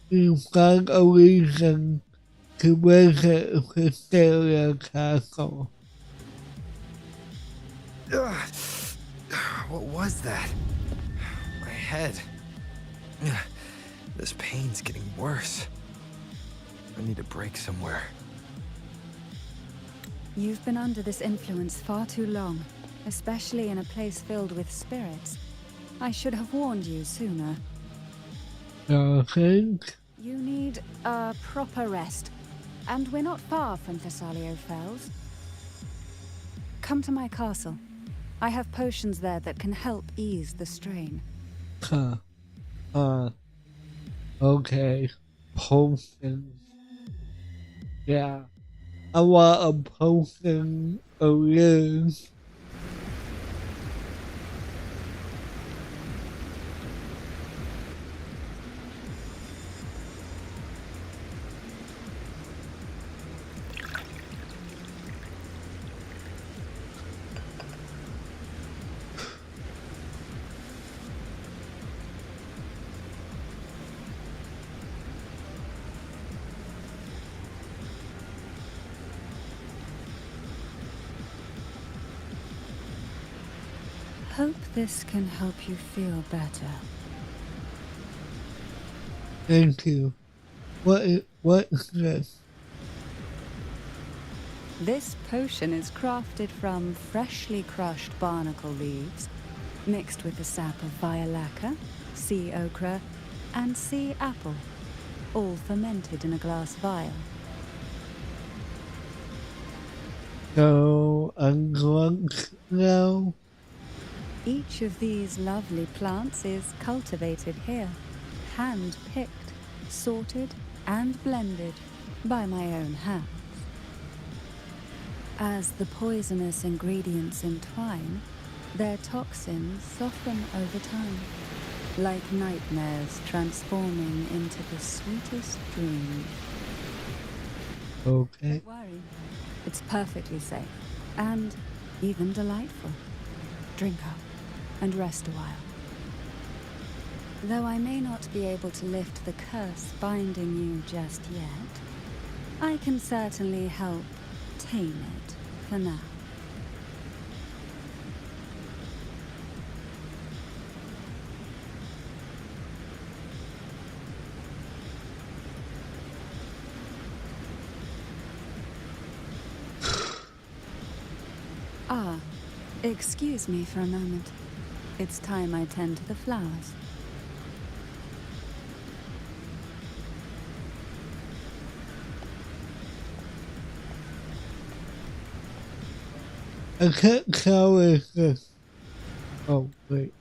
You find a reason to visit Castelia Castle. What was that? My head. This pain's getting worse. I need a break somewhere. You've been under this influence far too long, especially in a place filled with spirits. I should have warned you sooner. Think? You need a proper rest, and we're not far from Thessalio Fells. Come to my castle. I have potions there that can help ease the strain. Okay. Potion. Yeah. I want a potion of yours. Hope this can help you feel better. Thank you. What is this? This potion is crafted from freshly crushed barnacle leaves, mixed with the sap of violaca, sea ochre, and sea apple. all fermented in a glass vial. So I'm drunk now. Each of these lovely plants is cultivated here, hand-picked, sorted, and blended by my own hands. As the poisonous ingredients entwine, their toxins soften over time, like nightmares transforming into the sweetest dreams. Okay. Don't worry, it's perfectly safe and even delightful. Drink up and rest a while. Though I may not be able to lift the curse binding you just yet, I can certainly help tame it for now. Ah, excuse me for a moment. It's time I tend to the flowers. I can't tell if this. Oh, wait.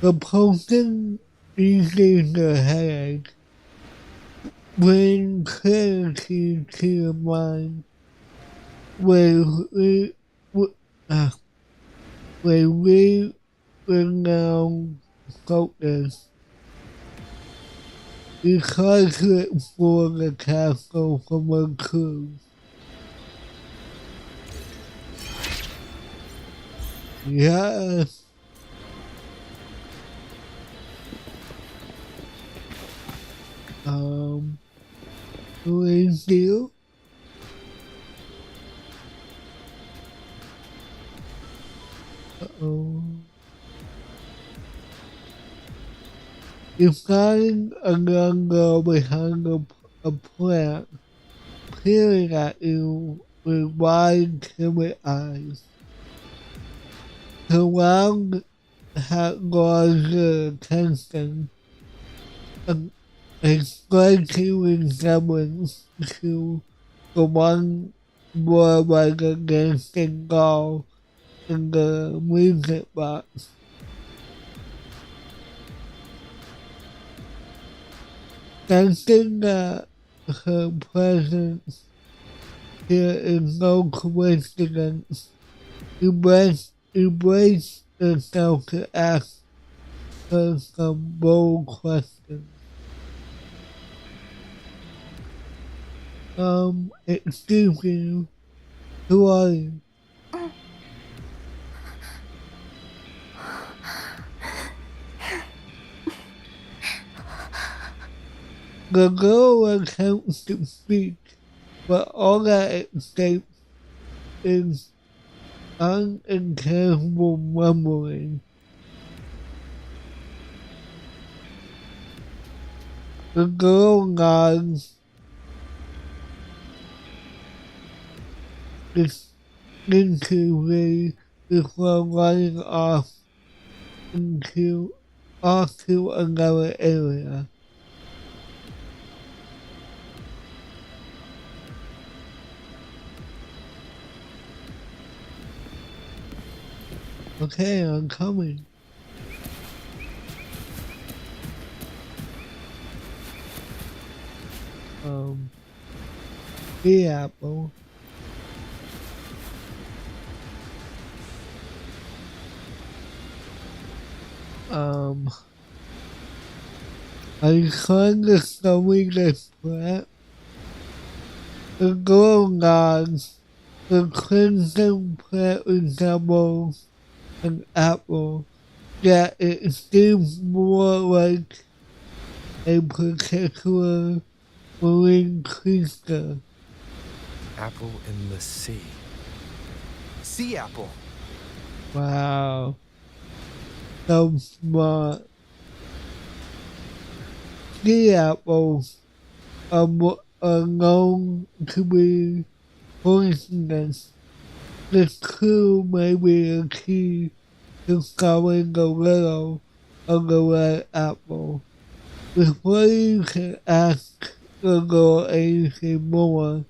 The potion eases the headache, bring clarity to your mind. When we renown focus, we try to explore the castle from a cruise. Yes. Who is you? Uh-oh. You find a young girl behind a plant, peering at you with wide, timid eyes. Her round hat draws your attention, a striking resemblance to the one worn by the dancing doll in the music box. Sensing that her presence here is no coincidence, you brace yourself to ask her some bold questions. Excuse me, who are you? The girl attempts to speak, but all that escapes is unintelligible mumbling. The girl nods, instinctively before running off to another area. Okay, I'm coming. The apple. Are you trying to stomach this plant? The girl nods. The crimson plant resembles an apple, yet it seems more like a particular marine creature. Apple in the sea. Sea apple. Wow. So smart. Sea apples are known to be poisonous. This clue may be a key to solving the riddle of the red apple. Before you can ask the girl anything more,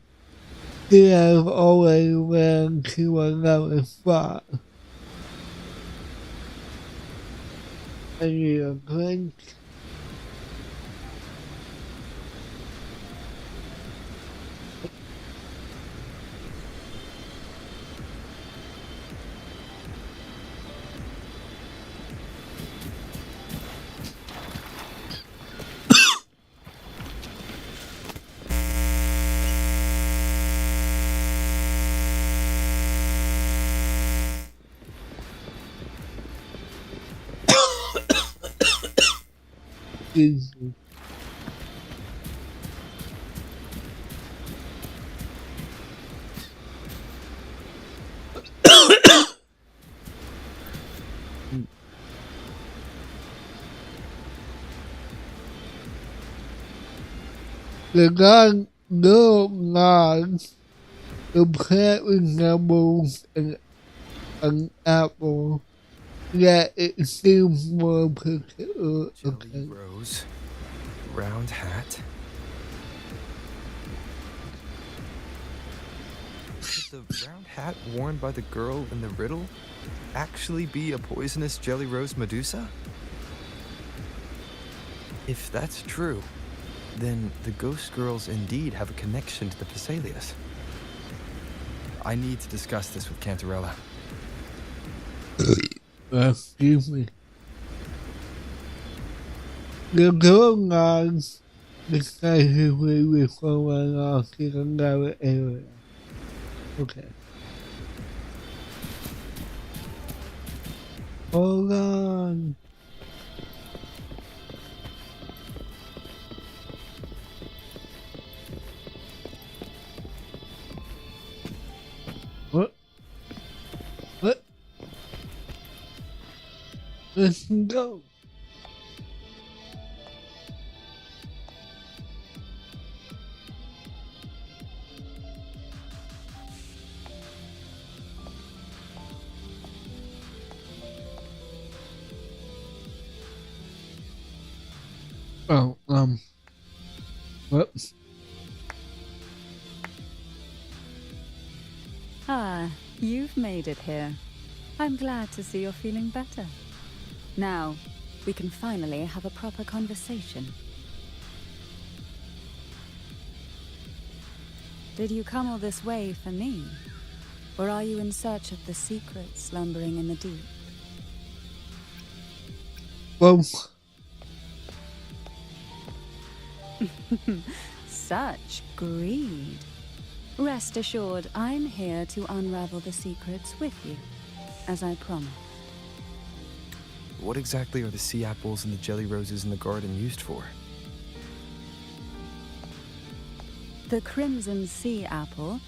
you have already ran to another spot. I need a drink. Easy. The gun no nods. The plant resembles an apple, yet it seems more particular. Jelly rose, round hat. Could the round hat worn by the girl in the riddle actually be a poisonous jelly rose Medusa? If that's true, then the ghost girls indeed have a connection to the Phasalias. I need to discuss this with Cantarella. Excuse me. The girl nods decisively before unlocking another area. Okay. Hold on. What? Let's go. Oh, whoops. Ah, you've made it here. I'm glad to see you're feeling better. Now, we can finally have a proper conversation. Did you come all this way for me? Or are you in search of the secrets slumbering in the deep? Well, such greed. Rest assured, I'm here to unravel the secrets with you, as I promised. What exactly are the sea apples and the jelly roses in the garden used for? The crimson sea apple,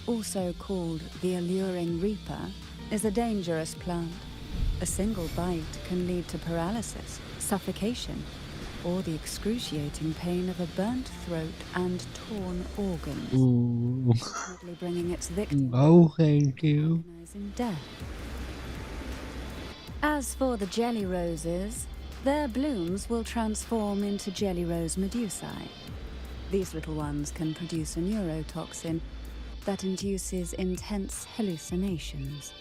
also called the alluring reaper, is a dangerous plant. A single bite can lead to paralysis, suffocation, or the excruciating pain of a burnt throat and torn organs. Ooh. Ultimately bringing its victim No, thank you. agonizing death. As for the jelly roses, their blooms will transform into jelly rose medusae. These little ones can produce a neurotoxin that induces intense hallucinations,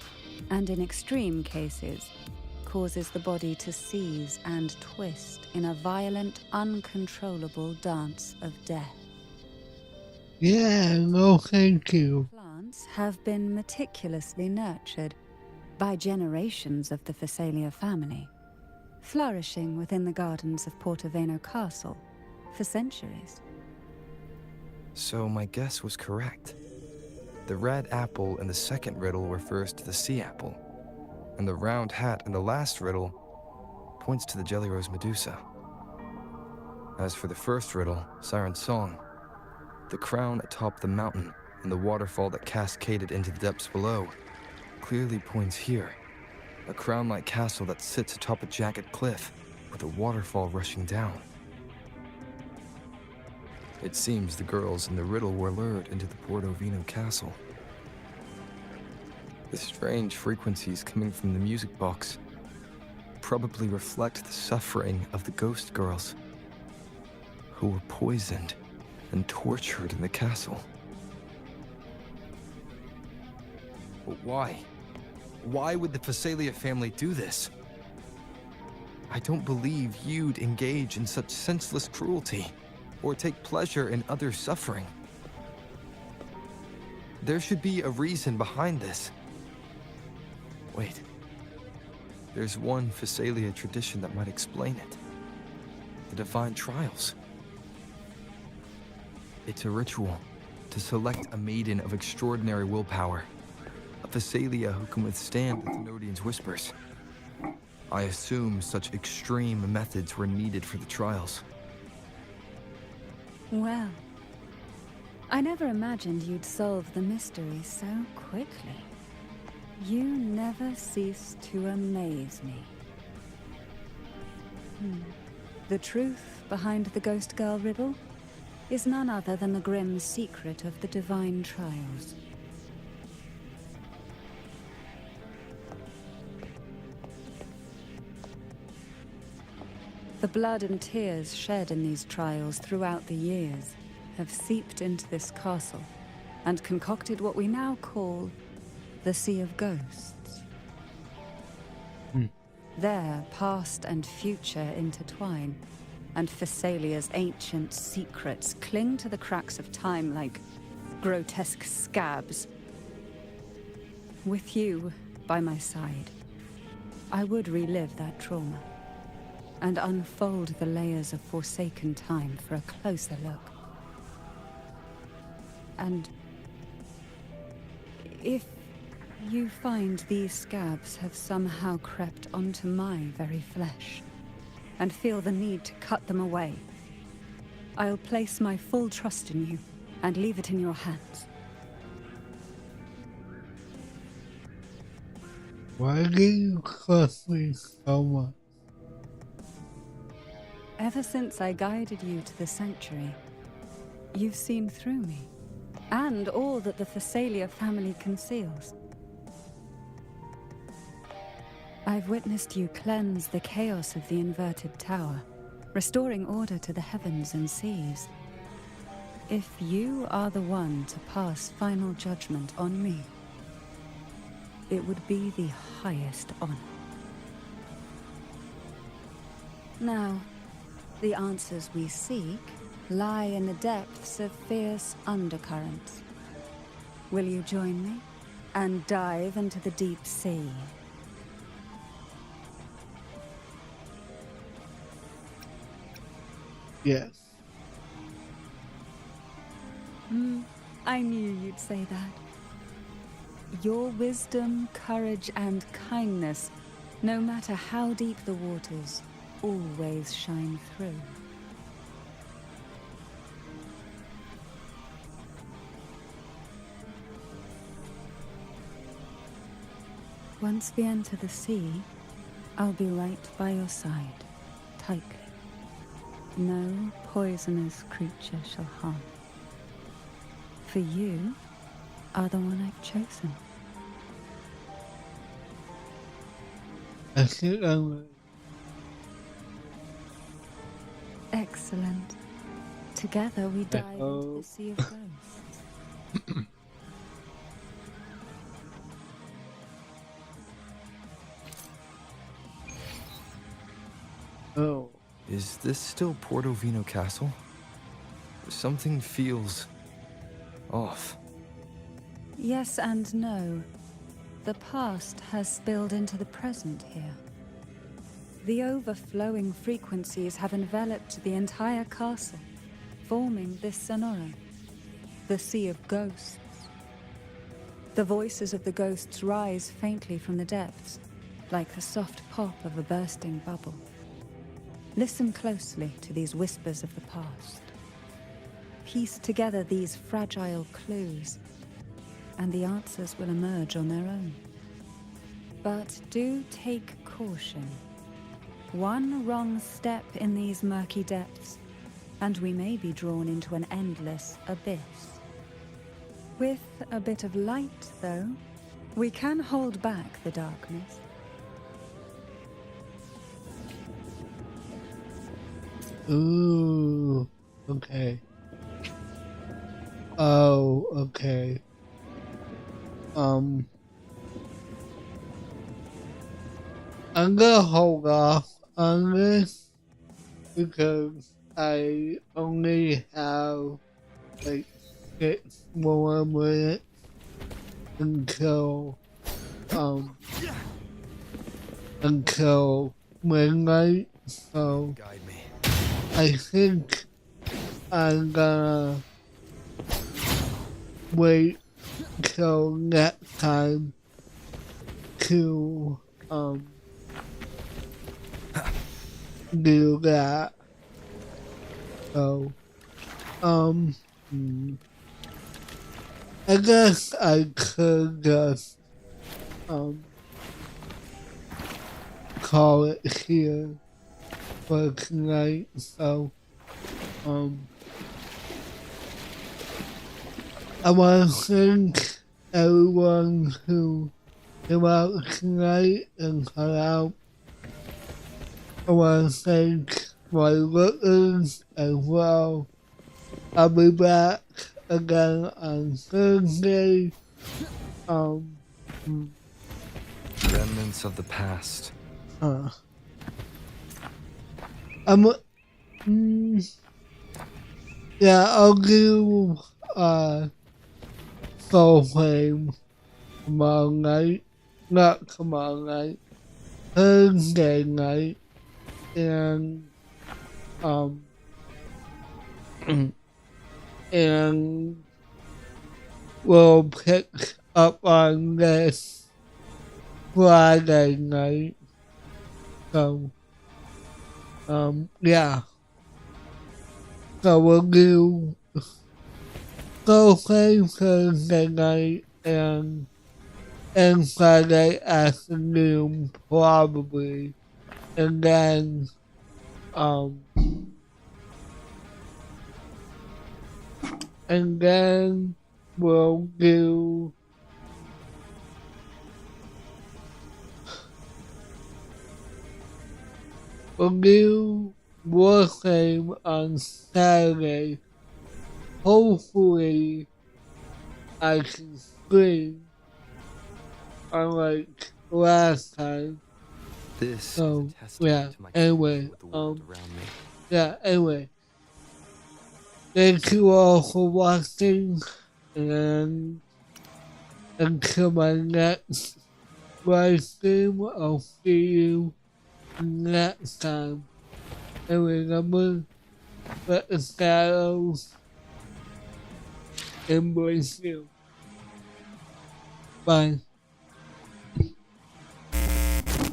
and in extreme cases, causes the body to seize and twist in a violent, uncontrollable dance of death. Yeah, no thank you. Plants have been meticulously nurtured by generations of the Phasalia family, flourishing within the gardens of Portoveno Castle for centuries. So my guess was correct. The red apple in the second riddle refers to the sea apple, and the round hat in the last riddle points to the jelly rose Medusa. As for the first riddle, Siren's Song, the crown atop the mountain and the waterfall that cascaded into the depths below clearly points here. A crown-like castle that sits atop a jagged cliff with a waterfall rushing down. It seems the girls in the riddle were lured into the Portovino castle. The strange frequencies coming from the music box probably reflect the suffering of the ghost girls. who were poisoned and tortured in the castle. But why? Why would the Phasalia family do this? I don't believe you'd engage in such senseless cruelty or take pleasure in others' suffering. There should be a reason behind this. Wait. There's one Phasalia tradition that might explain it. The Divine Trials. It's a ritual to select a maiden of extraordinary willpower, a Phasalia who can withstand the Thenodian's whispers. I assume such extreme methods were needed for the trials. Well, I never imagined you'd solve the mystery so quickly. You never cease to amaze me. The truth behind the Ghost Girl riddle is none other than the grim secret of the Divine Trials. The blood and tears shed in these trials throughout the years have seeped into this castle and concocted what we now call the Sea of Ghosts. There, past and future intertwine, and Phasalia's ancient secrets cling to the cracks of time like grotesque scabs. With you by my side, I would relive that trauma and unfold the layers of forsaken time for a closer look. And if you find these scabs have somehow crept onto my very flesh, and feel the need to cut them away, I'll place my full trust in you and leave it in your hands. Why do you trust me so much? Ever since I guided you to the sanctuary, you've seen through me, and all that the Phasalia family conceals. I've witnessed you cleanse the chaos of the inverted tower, restoring order to the heavens and seas. If you are the one to pass final judgment on me, it would be the highest honor. Now, the answers we seek lie in the depths of fierce undercurrents. Will you join me and dive into the deep sea? Yes. I knew you'd say that. Your wisdom, courage, and kindness, no matter how deep the waters, always shine through. Once we enter the sea, I'll be right by your side, tightly. No poisonous creature shall harm. For you are the one I've chosen. I think I'm... Excellent. Together we dive into the Sea of Ghosts. Oh. Is this still Portovino Castle? Something feels off. Yes and no. The past has spilled into the present here. The overflowing frequencies have enveloped the entire castle, forming this sonoran, the Sea of Ghosts. The voices of the ghosts rise faintly from the depths, like the soft pop of a bursting bubble. Listen closely to these whispers of the past. Piece together these fragile clues, and the answers will emerge on their own. But do take caution. One wrong step in these murky depths, and we may be drawn into an endless abyss. With a bit of light, though, we can hold back the darkness. Ooh. Okay. Oh, okay. I'm gonna hold off on this because I only have like 6 more minutes until midnight. So I think I'm gonna wait till next time to do that. So I guess I could just call it here for tonight. So I want to thank everyone who came out tonight and hung out. I want to thank my listeners as well. I'll be back again on Thursday. Remnants of the past. Yeah, I'll do Soul Flame tomorrow night. Not tomorrow night. Thursday night. And and we'll pick up on this Friday night. So yeah. So we'll do Soul Flame Thursday night and Friday afternoon probably. And then we'll do Wuthering on Saturday. Hopefully I can stream unlike last time. So yeah, anyway, thank you all for watching, and until my next live stream, I'll see you next time. And remember, let the shadows embrace you. Bye.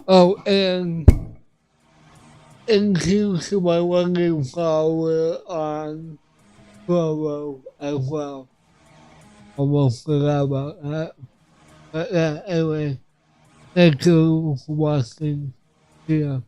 Oh, and thank you to my wonderful follower on Follow as well. Almost forgot about that. But yeah, anyway, thank you for watching. See ya.